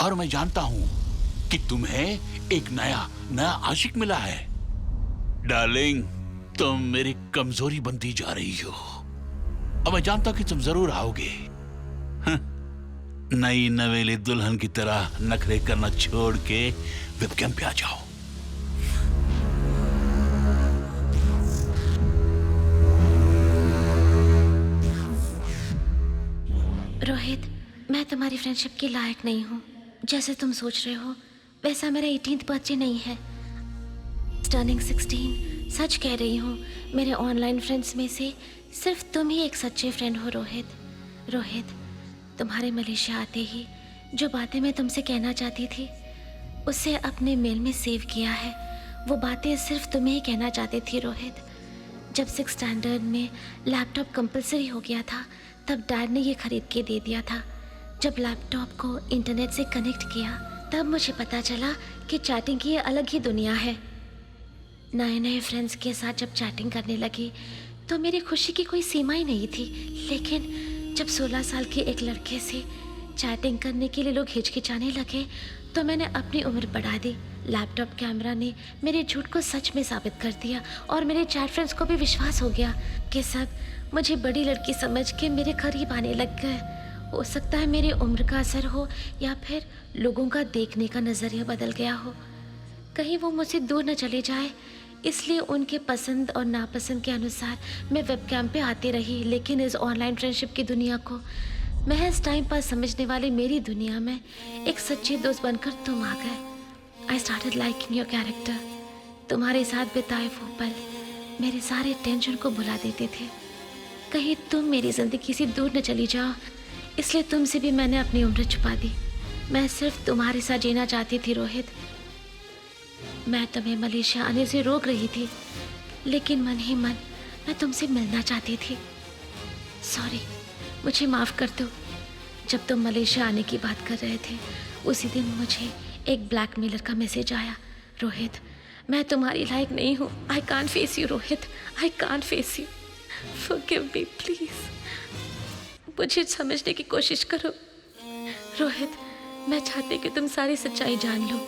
और मैं जानता हूं कि तुम्हें एक नया आशिक मिला है। डार्लिंग, तुम मेरी कमजोरी बनती जा रही हो और मैं जानता हूं कि तुम जरूर आओगे। नई नवेली दुल्हन की तरह नखरे करना छोड़ के वेबकैम पे आ जाओ। रोहित, मैं तुम्हारी फ्रेंडशिप के लायक नहीं हूँ। जैसे तुम सोच रहे हो वैसा मेरा 18th बर्थडे नहीं है। टर्निंग 16। सच कह रही हूँ, मेरे ऑनलाइन फ्रेंड्स में से सिर्फ तुम ही एक सच्चे फ्रेंड हो रोहित। रोहित, तुम्हारे मलेशिया आते ही जो बातें मैं तुमसे कहना चाहती थी उसे अपने मेल में सेव किया है। वो बातें सिर्फ तुम्हें ही कहना चाहती थी रोहित। जब 6th स्टैंडर्ड में लैपटॉप कंपलसरी हो गया था तब डैड ने ये खरीद के दे दिया था। जब लैपटॉप को इंटरनेट से कनेक्ट किया तब मुझे पता चला कि चैटिंग की ये अलग ही दुनिया है। नए नए फ्रेंड्स के साथ जब चैटिंग करने लगी तो मेरी खुशी की कोई सीमा ही नहीं थी। लेकिन जब 16 साल के एक लड़के से चैटिंग करने के लिए लोग हिचकिचाने लगे तो मैंने अपनी उम्र बढ़ा दी। लैपटॉप कैमरा ने मेरे झूठ को सच में साबित कर दिया और मेरे चैट फ्रेंड्स को भी विश्वास हो गया कि सब मुझे बड़ी लड़की समझ के मेरे करीब आने लग गए। हो सकता है मेरी उम्र का असर हो या फिर लोगों का देखने का नज़रिया बदल गया हो। कहीं वो मुझसे दूर न चले जाए, इसलिए उनके पसंद और नापसंद के अनुसार मैं वेबकैम पे आती रही। लेकिन इस ऑनलाइन फ्रेंडशिप की दुनिया को महज टाइम पास समझने वाली मेरी दुनिया में एक सच्चे दोस्त बनकर तुम आ गए। I started liking your character. तुम्हारे साथ बिताए वो पल मेरे सारे टेंशन को भुला देते थे। कहीं तुम मेरी ज़िंदगी से दूर न चली जाओ, इसलिए तुमसे भी मैंने अपनी उम्र छुपा दी। मैं सिर्फ तुम्हारे साथ जीना चाहती थी रोहित। मैं तुम्हें मलेशिया आने से रोक रही थी, लेकिन मन ही मन मैं तुमसे मिलना चाहती थी। सॉरी, मुझे माफ़ कर दो। जब तुम मलेशिया आने की बात कर रहे थे उसी दिन मुझे एक ब्लैकमेलर का मैसेज आया। रोहित, मैं तुम्हारी लायक नहीं हूँ। I can't face you Rohit, I can't face you. Forgive me please. मुझे समझने की कोशिश करो रोहित। मैं चाहती कि तुम सारी सच्चाई जान लो।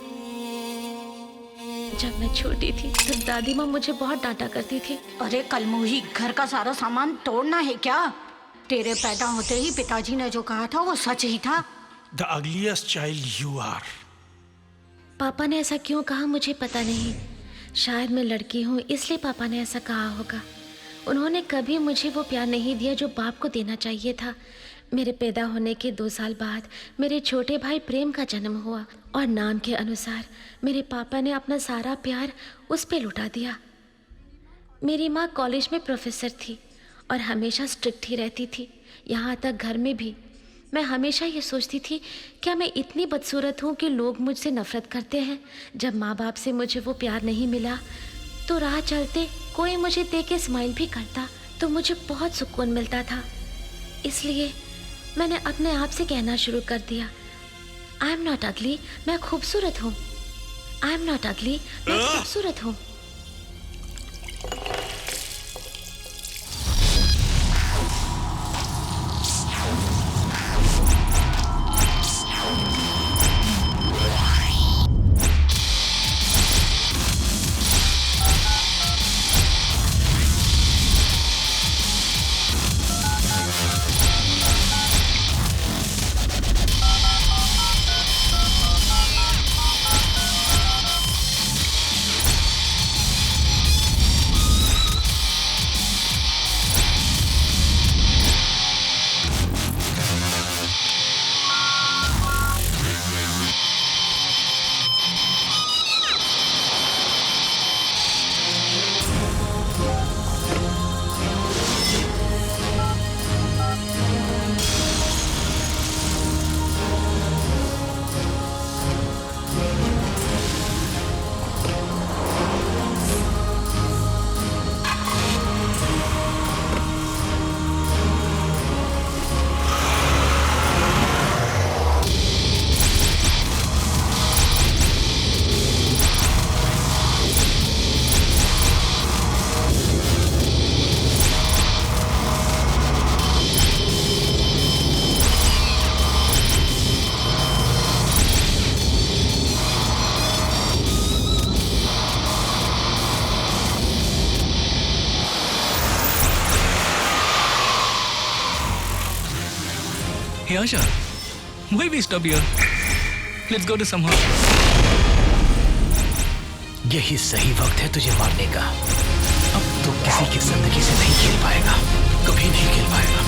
जब मैं छोटी थी तब दादी माँ मुझे बहुत डांटा करती थी। अरे कलमुही, घर का सारा सामान तोड़ना है क्या? तेरे पैदा होते ही पिताजी ने जो कहा था वो सच ही था। The ugliest child you are. पापा ने ऐसा क्यों कहा मुझे पता नहीं। शायद मैं लड़की हूँ इसलिए पापा ने ऐसा कहा होगा। उन्होंने कभी मुझे वो प्यार नहीं दिया जो बाप को देना चाहिए था। मेरे पैदा होने के 2 साल बाद मेरे छोटे भाई प्रेम का जन्म हुआ और नाम के अनुसार मेरे पापा ने अपना सारा प्यार उस पे लुटा दिया। मेरी माँ कॉलेज में प्रोफेसर थी और हमेशा स्ट्रिक्ट ही रहती थी। यहाँ तक घर में भी मैं हमेशा ये सोचती थी क्या मैं इतनी बदसूरत हूँ कि लोग मुझसे नफ़रत करते हैं। जब माँ बाप से मुझे वो प्यार नहीं मिला तो राह चलते कोई मुझे देख के स्माइल भी करता तो मुझे बहुत सुकून मिलता था। इसलिए मैंने अपने आप से कहना शुरू कर दिया, आई एम नॉट अगली, मैं खूबसूरत हूँ। आई एम नॉट अगली, मैं खूबसूरत हूँ। Hey Asha, why we stop here? Let's go to some house. यही सही वक्त है तुझे मारने का। अब तो किसी की जिंदगी से नहीं खेल पाएगा, कभी नहीं खेल पाएगा।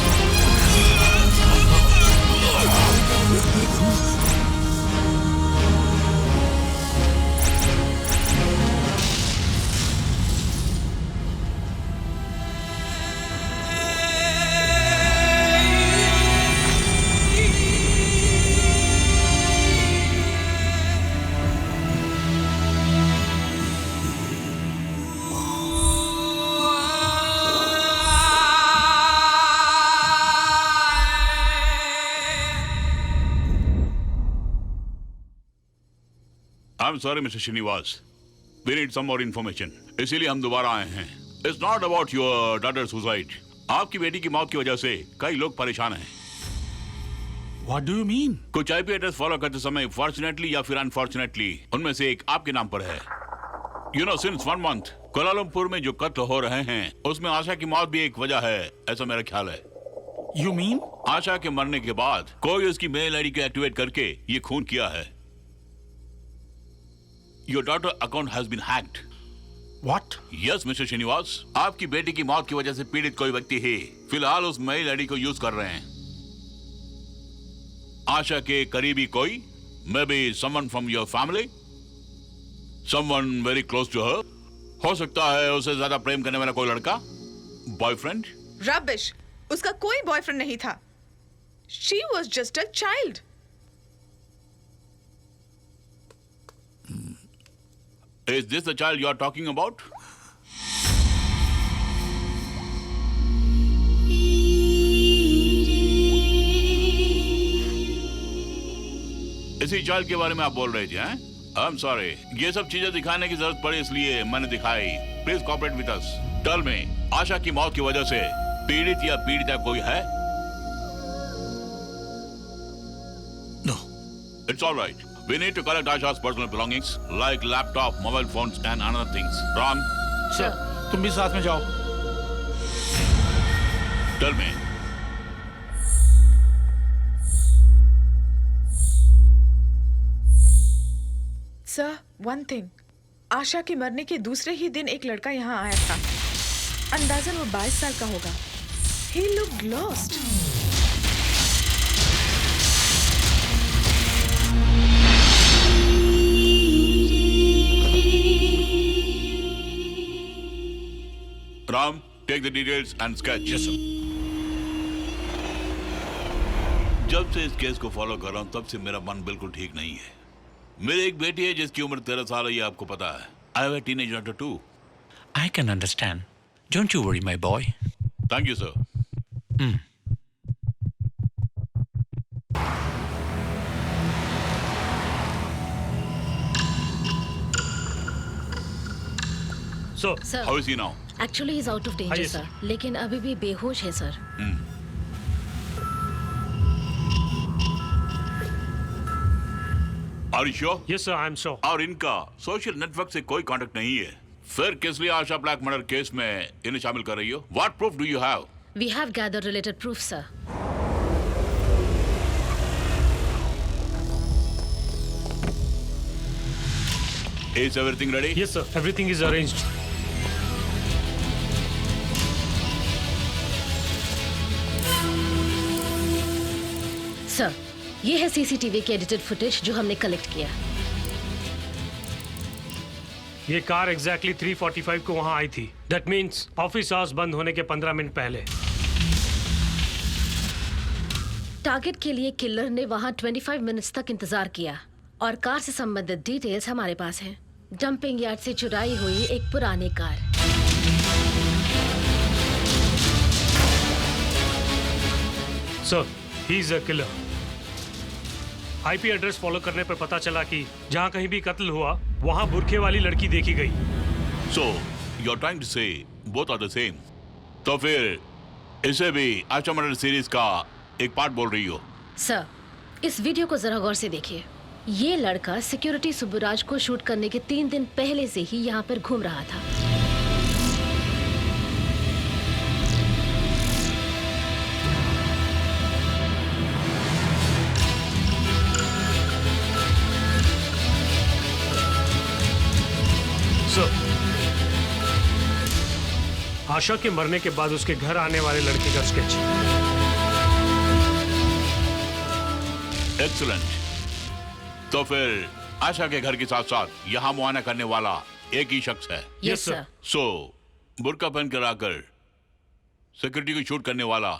I'm sorry, Mr. Srinivas. We need some more information. इसीलिए हम दोबारा आए हैं. It's not about your daughter's suicide. आपकी बेटी की मौत की वजह से कई लोग परेशान हैं. What do you mean? कुछ IP एड्रेस फॉलो करते समय फॉर्चुनेटली या फिर अनफॉर्चुनेटली उनमें से एक आपके नाम पर है. You know, since 1 month, Kuala Lumpur में जो कत्ल हो रहे हैं, उसमें आशा की मौत भी एक वजह है, ऐसा मेरा ख्याल है. You mean? आशा के मरने के बाद कोई उसकी मेल आईडी को एक्टिवेट करके ये खून किया है. Your daughter account has been hacked. What? Yes, Mr. Srinivas. आपकी बेटी की मौत की वजह से पीड़ित कोई व्यक्ति ही फिलहाल उस मेल आईडी को यूज कर रहे हैं. आशा के करीबी कोई, maybe someone from your family, someone very close to her. हो सकता है उसे ज्यादा प्रेम करने वाला कोई लड़का, बॉयफ्रेंड. Rubbish. उसका कोई बॉयफ्रेंड नहीं था. She was just a child. Is this the child you are talking about? इसी चाइल्ड के बारे में आप बोल रहे थे, हैं? I'm sorry. ये सब चीजें दिखाने की जरूरत पड़ी इसलिए मैंने दिखाई. Please cooperate with us. डल में आशा की मौत की वजह से पीड़ित या पीड़िता कोई है? No. It's all right. We need to collect Asha's personal belongings like laptop, mobile phones and other things. Ram? Sir. तुम भी साथ में जाओ. Tell me. Sir, one thing. आशा के मरने के दूसरे ही दिन एक लड़का यहाँ आया था. अंदाजन वो 22 साल का होगा. He looked lost. Ram, take the details and sketch. Yes, sir. जब से इस केस को फॉलो कर रहा हूँ तब से मेरा मन बिल्कुल ठीक नहीं है. मेरी एक बेटी है जिसकी उम्र 13 साल है, ये आपको पता है. I have a teenage daughter too. I can understand. Don't you worry, my boy. Thank you, sir. So, Sir. How is he now? Actually, he's out of danger, आइए, sir. लेकिन अभी भी बेहोश है, sir. Are you sure? Yes, sir, I'm sure. और इनका social network से कोई कांटेक्ट नहीं है. फिर किस लिए आशा ब्लैक मर्डर केस में इन्हें शामिल कर रही हो? What proof do you have? We have gathered related proof, sir. Is everything ready? Yes, sir. Everything is arranged. Sir, ये है सीसीटीवी की एडिटेड फुटेज जो हमने कलेक्ट किया. ये कार एग्जैक्टली 3:45 को वहां आई थी. दैट मीन्स ऑफिस आवर्स बंद होने के 15 मिनट पहले. टारगेट के लिए किलर ने वहां 25 मिनट्स तक इंतजार किया और कार से संबंधित डिटेल्स हमारे पास हैं. डंपिंग यार्ड से चुराई हुई एक पुरानी car. Sir, he is a killer. IP address follow करने पर पता चला कि जहां कहीं भी कत्ल हुआ वहां बुरखे वाली लड़की देखी गई. So, you're trying to say both are the same. तो फिर इसे भी आशा मर्डर सीरीज का एक पार्ट बोल रही हो? सर, इस वीडियो को जरा गौर से देखिए. ये लड़का सिक्योरिटी सुब्बुराज को शूट करने के 3 दिन पहले से ही यहाँ पर घूम रहा था. आशा के मरने के बाद उसके घर आने वाले लड़के का स्केच. एक्सीलेंट. तो फिर आशा के घर के साथ साथ यहाँ मुआयना करने वाला एक ही शख्स है. Yes sir. सो बुर्का पहन कर आकर सिक्योरिटी को शूट करने वाला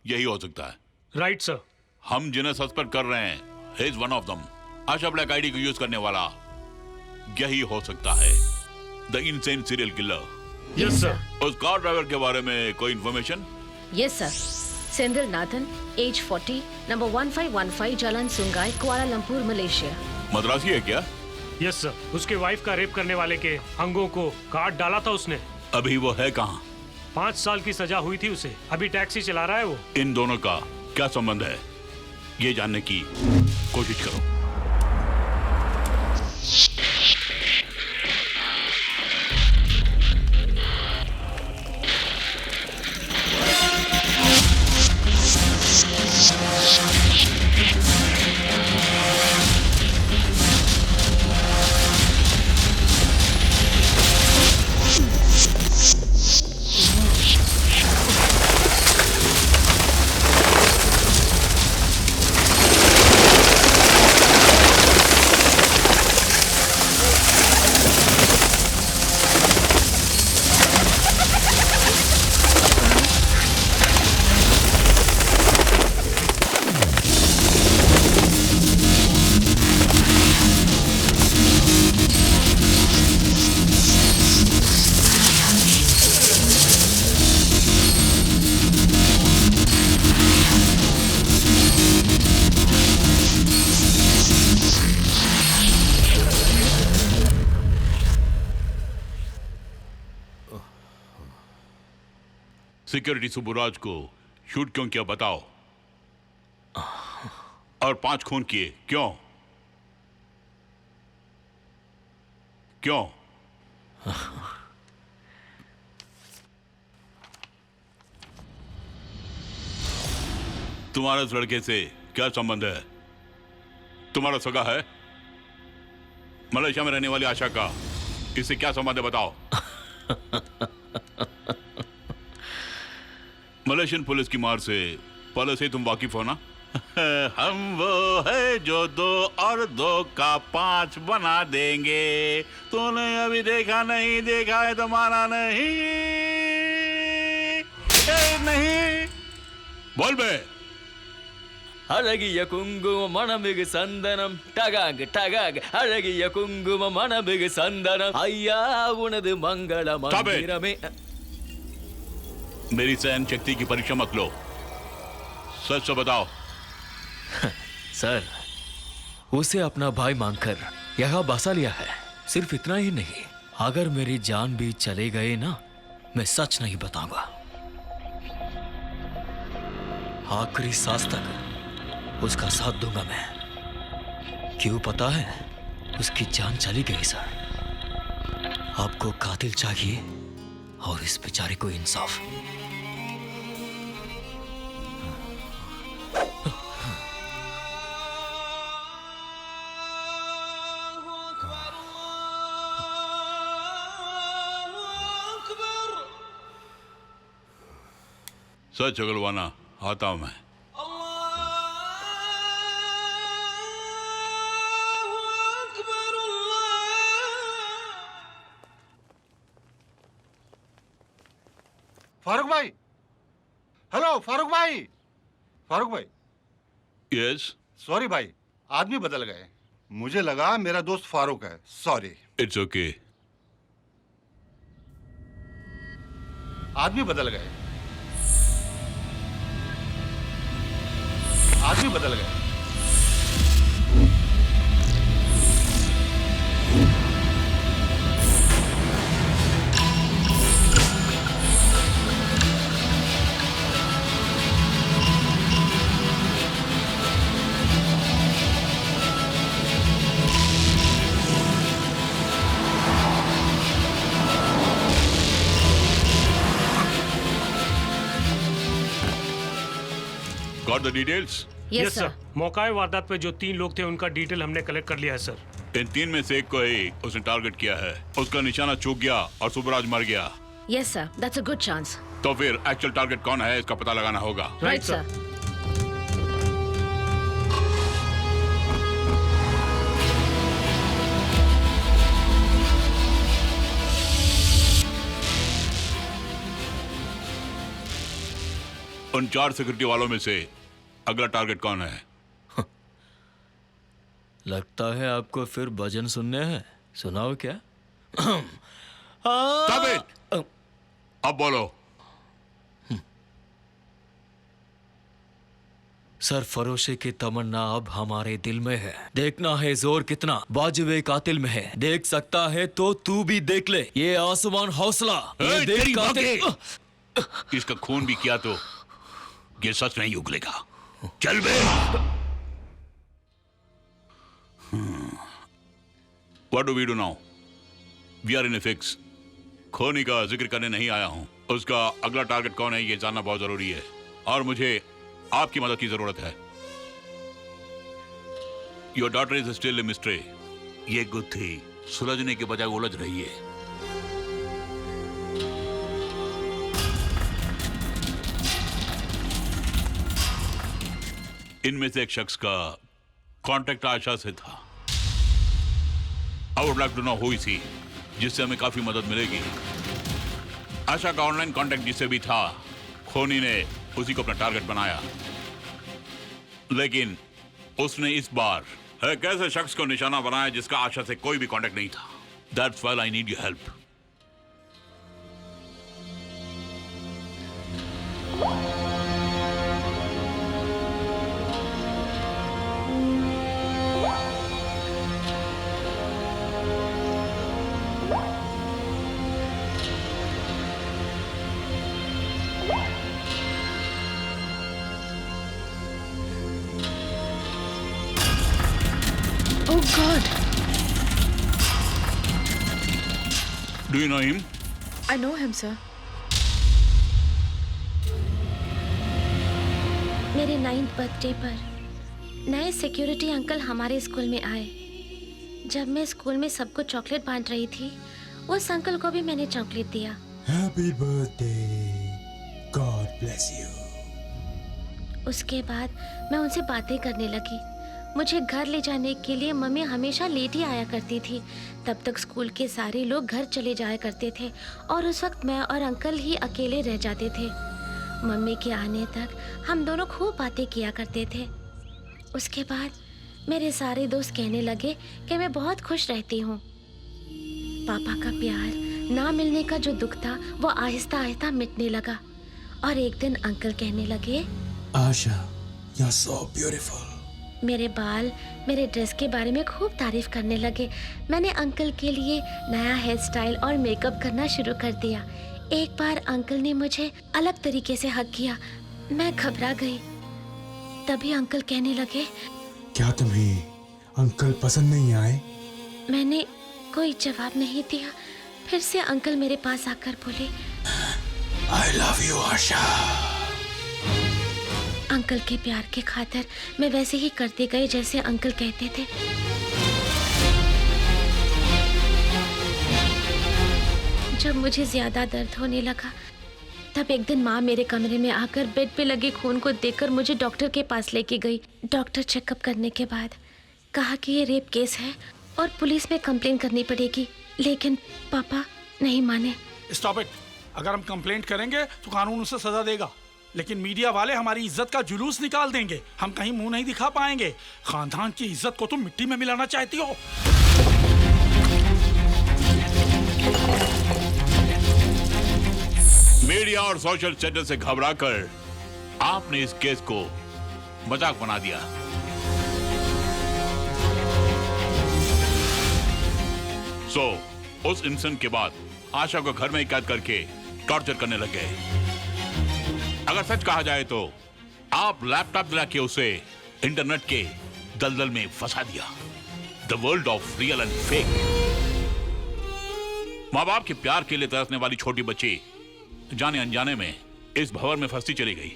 यही हो सकता है. Right sir. हम जिन्हें सस्पेक्ट कर रहे हैं, he is one of them. Asha Black ID को यूज करने वाला यही हो सकता है. The insane serial killer. Yes sir. उस कार ड्राइवर के बारे में कोई information? Yes sir. Senthil Nathan, age 40, number 1515 Jalan Sungai, Kuala Lumpur, Malaysia. Madrasi है क्या? यस सर, उसके वाइफ का रेप करने वाले के अंगों को काट डाला था उसने। अभी वो है कहाँ? 5 साल की सजा हुई थी उसे, अभी टैक्सी चला रहा है वो। इन दोनों का क्या संबंध है, ये जानने की कोशिश करो। सिक्योरिटी सुबुराज को शूट क्यों किया बताओ, और 5 खून किए क्यों? क्यों? तुम्हारा इस लड़के से क्या संबंध है? तुम्हारा सगा है? मलेशिया में रहने वाली आशा का इससे क्या संबंध है बताओ? मलेशियन पुलिस की मार से पहले से तुम वाकिफ हो ना? हम वो है जो 2 और 2 का 5 बना देंगे। तूने अभी देखा नहीं, देखा है तो माना नहीं। नहीं बोल बे। अழகிய குங்குமம் மணமிகு சந்தனம் டகாக் டகாக் அழகிய குங்குமம் மணமிகு சந்தனம் ஐயா உனது मंगल मंदिरமே। मेरी सहन शक्ति की परीक्षा मत लो, सच तो बताओ। सर, उसे अपना भाई मानकर यहाँ बसा लिया है। सिर्फ इतना ही नहीं, अगर मेरी जान भी चले गए ना, मैं सच नहीं बताऊंगा। आखिरी सांस तक उसका साथ दूंगा मैं। क्यों पता है? उसकी जान चली गई सर। आपको कातिल चाहिए और इस बेचारे को इंसाफ। सच अगलवाना आता हूं मैं। फारूक भाई, हेलो फारूक भाई। फारूक भाई। यस। सॉरी भाई, आदमी बदल गए। मुझे लगा मेरा दोस्त फारूक है, सॉरी। It's okay. आदमी बदल गए। आदमी बदल गए। Got the details? Yes sir. मौकाए वारदात पे जो 3 लोग थे उनका डिटेल हमने कलेक्ट कर लिया है सर। इन 3 में से एक को ही उसने टारगेट किया है। उसका निशाना चूक गया और सुबराज मर गया। Yes sir, that's a good chance. तो फिर एक्चुअल टारगेट कौन है इसका पता लगाना होगा। Right sir. उन 4 सिक्योरिटी वालों में से अगला टारगेट कौन है? लगता है आपको फिर भजन सुनने हैं। सुनाओ क्या? Stop it! अब बोलो। सरफरोशी की तमन्ना अब हमारे दिल में है। देखना है जोर कितना वाजिबे कातिल में है। देख सकता है तो तू भी देख ले, ये आसमान हौसला। ये देख तेरी कातिल। बातें। इसका खून भी किया तो ये सच नहीं उगलेगा। चल बे। What do we do now? We are in a fix. खोनी का जिक्र करने नहीं आया हूं। उसका अगला टारगेट कौन है ये जानना बहुत जरूरी है और मुझे आपकी मदद की जरूरत है। Your daughter is still a mystery. ये गुत्थी सुलझने के बजाय उलझ रही है। इनमें से एक शख्स का कांटेक्ट आशा से था। I would like to know who is he, जिससे हमें काफी मदद मिलेगी। आशा का ऑनलाइन कांटेक्ट जिससे भी था, खोनी ने उसी को अपना टारगेट बनाया, लेकिन उसने इस बार एक ऐसे शख्स को निशाना बनाया जिसका आशा से कोई भी कांटेक्ट नहीं था। That's why I need your help. Oh God! Do you know him? I know him, sir. मेरे 9th बर्थडे पर नए सिक्योरिटी अंकल हमारे स्कूल में आए। जब मैं स्कूल में सबको चॉकलेट बांट रही थी, उस अंकल को भी मैंने चॉकलेट दिया। Happy birthday. God bless you. उसके बाद मैं उनसे बातें करने लगी। मुझे घर ले जाने के लिए मम्मी हमेशा लेट ही आया करती थी। तब तक स्कूल के सारे लोग घर चले जाया करते थे और उस वक्त मैं और अंकल ही अकेले रह जाते थे। मम्मी के आने तक हम दोनों खूब बातें किया करते थे। उसके बाद मेरे सारे दोस्त कहने लगे कि मैं बहुत खुश रहती हूँ। पापा का प्यार ना मिलने का जो दुख था वो आहिस्ता आहिस्ता मिटने लगा और एक दिन अंकल कहने लगे, Asha, you're so beautiful. मेरे बाल, मेरे ड्रेस के बारे में खूब तारीफ करने लगे। मैंने अंकल के लिए नया हेयर स्टाइल और मेकअप करना शुरू कर दिया। एक बार अंकल ने मुझे अलग तरीके से हग किया। मैं घबरा गई। तभी अंकल कहने लगे, क्या तुम्हें अंकल पसंद नहीं आए? मैंने कोई जवाब नहीं दिया। फिर से अंकल मेरे पास आकर बोले, I love you, Asha. Uncle के प्यार के खातिर मैं वैसे ही करते गए जैसे अंकल कहते थे। जब मुझे ज्यादा दर्द होने लगा तब एक दिन माँ मेरे कमरे में आकर बेड पे लगे खून को देखकर मुझे डॉक्टर के पास लेके गई। डॉक्टर चेकअप करने के बाद कहा कि ये रेप केस है और पुलिस में कंप्लेन करनी पड़ेगी, लेकिन पापा नहीं माने। Stop it. अगर हम कंप्लेंट करेंगे तो कानून उसे सजा देगा, लेकिन मीडिया वाले हमारी इज्जत का जुलूस निकाल देंगे। हम कहीं मुंह नहीं दिखा पाएंगे। खानदान की इज्जत को तुम मिट्टी में मिलाना चाहती हो। मीडिया और सोशल चैनल से घबराकर आपने इस केस को मजाक बना दिया। उस इंसिडेंट के बाद आशा को घर में कैद करके टॉर्चर करने लग गए। अगर सच कहा जाए तो आप लैपटॉप दिला के उसे इंटरनेट के दलदल में फंसा दिया। The world of real and fake. माँ बाप के प्यार के लिए तरसने वाली छोटी बच्ची जाने अनजाने में इस भंवर में फंसती चली गई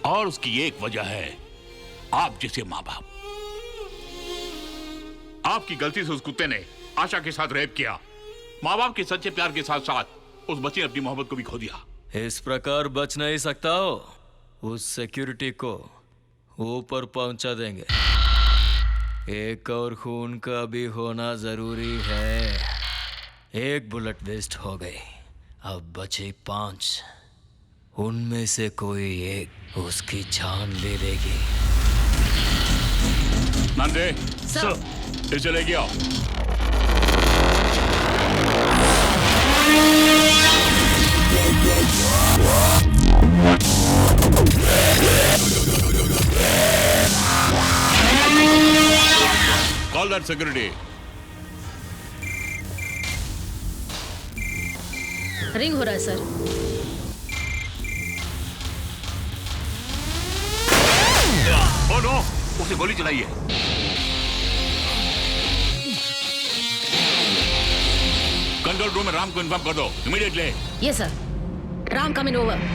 और उसकी एक वजह है आप जैसे माँ बाप। आपकी गलती से उस कुत्ते ने आशा के साथ रेप किया। माँ बाप के सच्चे प्यार के साथ साथ उस बच्ची ने अपनी मोहब्बत को भी खो दिया। इस प्रकार बच नहीं सकता हो, उस सिक्योरिटी को ऊपर पहुंचा देंगे। एक और खून का भी होना जरूरी है। एक बुलेट वेस्ट हो गई, अब बचे 5। उनमें से कोई एक उसकी जान ले लेगी। नंदे, इसे ले गया। That security. रिंग हो रहा है सर। ओ नो, उसे गोली चलाई है। कंट्रोल रूम में राम को इन्फॉर्म कर दो इमीडिएटली। ये sir, Ram coming over.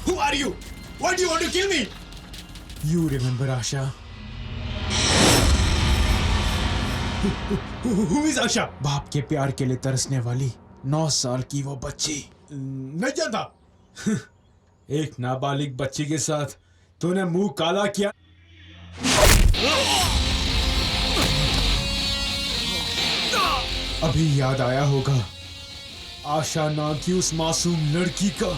Who are you? Why do you want to kill me? You remember Asha? Who is Asha? बाप के प्यार के लिए तरसने वाली 9 साल की वो बच्ची। नहीं जानता। एक नाबालिग बच्ची के साथ तूने मुंह काला किया। अभी याद आया होगा आशा नाम की उस मासूम लड़की का।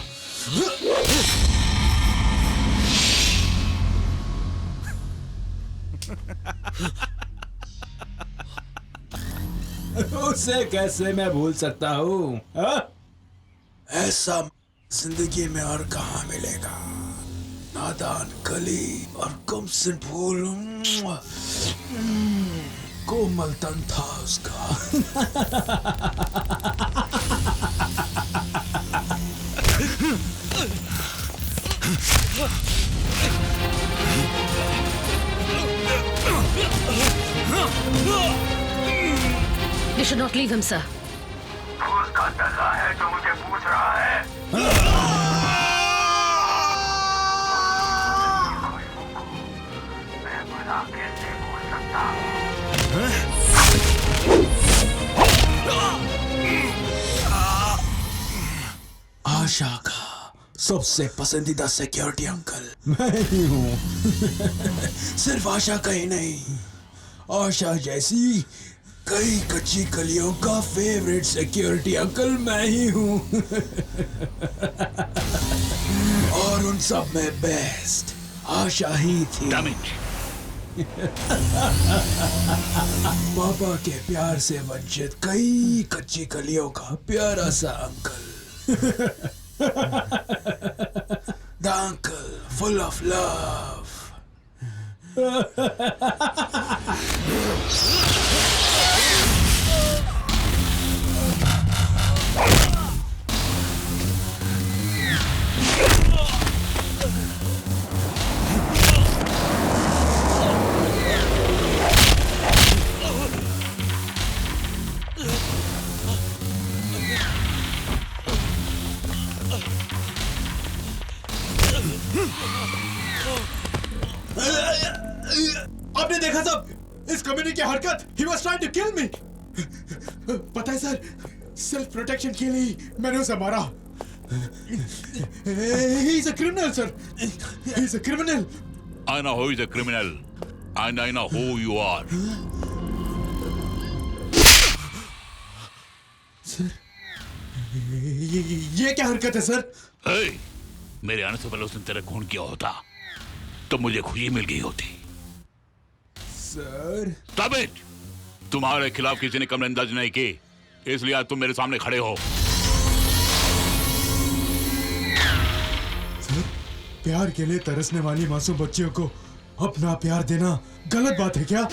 उसे कैसे मैं भूल सकता हूँ? ऐसा जिंदगी में और कहाँ मिलेगा? नादान कली और गुमसुम फूल, कोमल तन था उसका। You should not leave him, sir. उसका दल्ला है जो मुझे पूछ रहा है। मैं भला कैसे भूल सकता आशा का सबसे पसंदीदा सिक्योरिटी अंकल मैं ही हूँ। सिर्फ आशा का ही नहीं, आशा जैसी कई कच्ची कलियों का फेवरेट सिक्योरिटी अंकल मैं ही हूँ। और उन सब में बेस्ट आशा ही थी। पापा के प्यार से वंचित कई कच्ची कलियों का प्यारा सा uncle. The uncle full of love. आपने देखा सब इस कम्युनिटी की हरकत? He was trying to kill me. पता है सर, सेल्फ प्रोटेक्शन के लिए मैंने उसे मारा। He is a criminal, sir. He is a criminal. I know who is a criminal, and I know who you are. Sir, ये क्या हरकत है सर? Hey, मेरे आने से पहले उसने तेरा खून किया होता तो मुझे खुशी मिल गई होती। Sir, Stop it! तुम्हारे खिलाफ किसी ने कमर अंदाज नहीं की, इसलिए आज तुम मेरे सामने खड़े हो। सर, प्यार के लिए तरसने वाली मासूम बच्चियों को अपना प्यार देना गलत बात है क्या?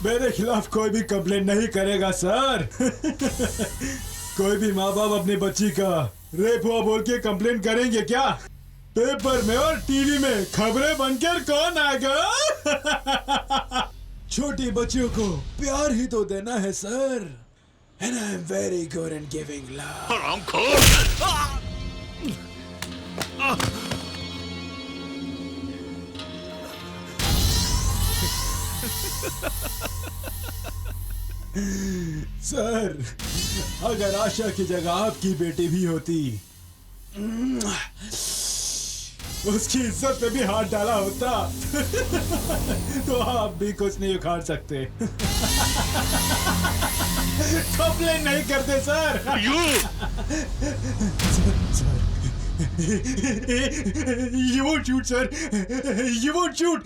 मेरे खिलाफ कोई भी कंप्लेंट नहीं करेगा सर। कोई भी माँ बाप अपनी बच्ची का रेप हुआ बोल के कंप्लेंट करेंगे क्या? पेपर में और टीवी में खबरें बनकर कौन आएगा? छोटी बच्चियों को प्यार ही तो देना है sir. And I am very good in giving love. Sir, अगर आशा की जगह आपकी बेटी भी होती, उसकी इज्जत पे भी हाथ डाला होता, तो आप भी कुछ नहीं उखाड़ सकते। कंप्लेन नहीं करते sir. You won't shoot, sir. You won't shoot.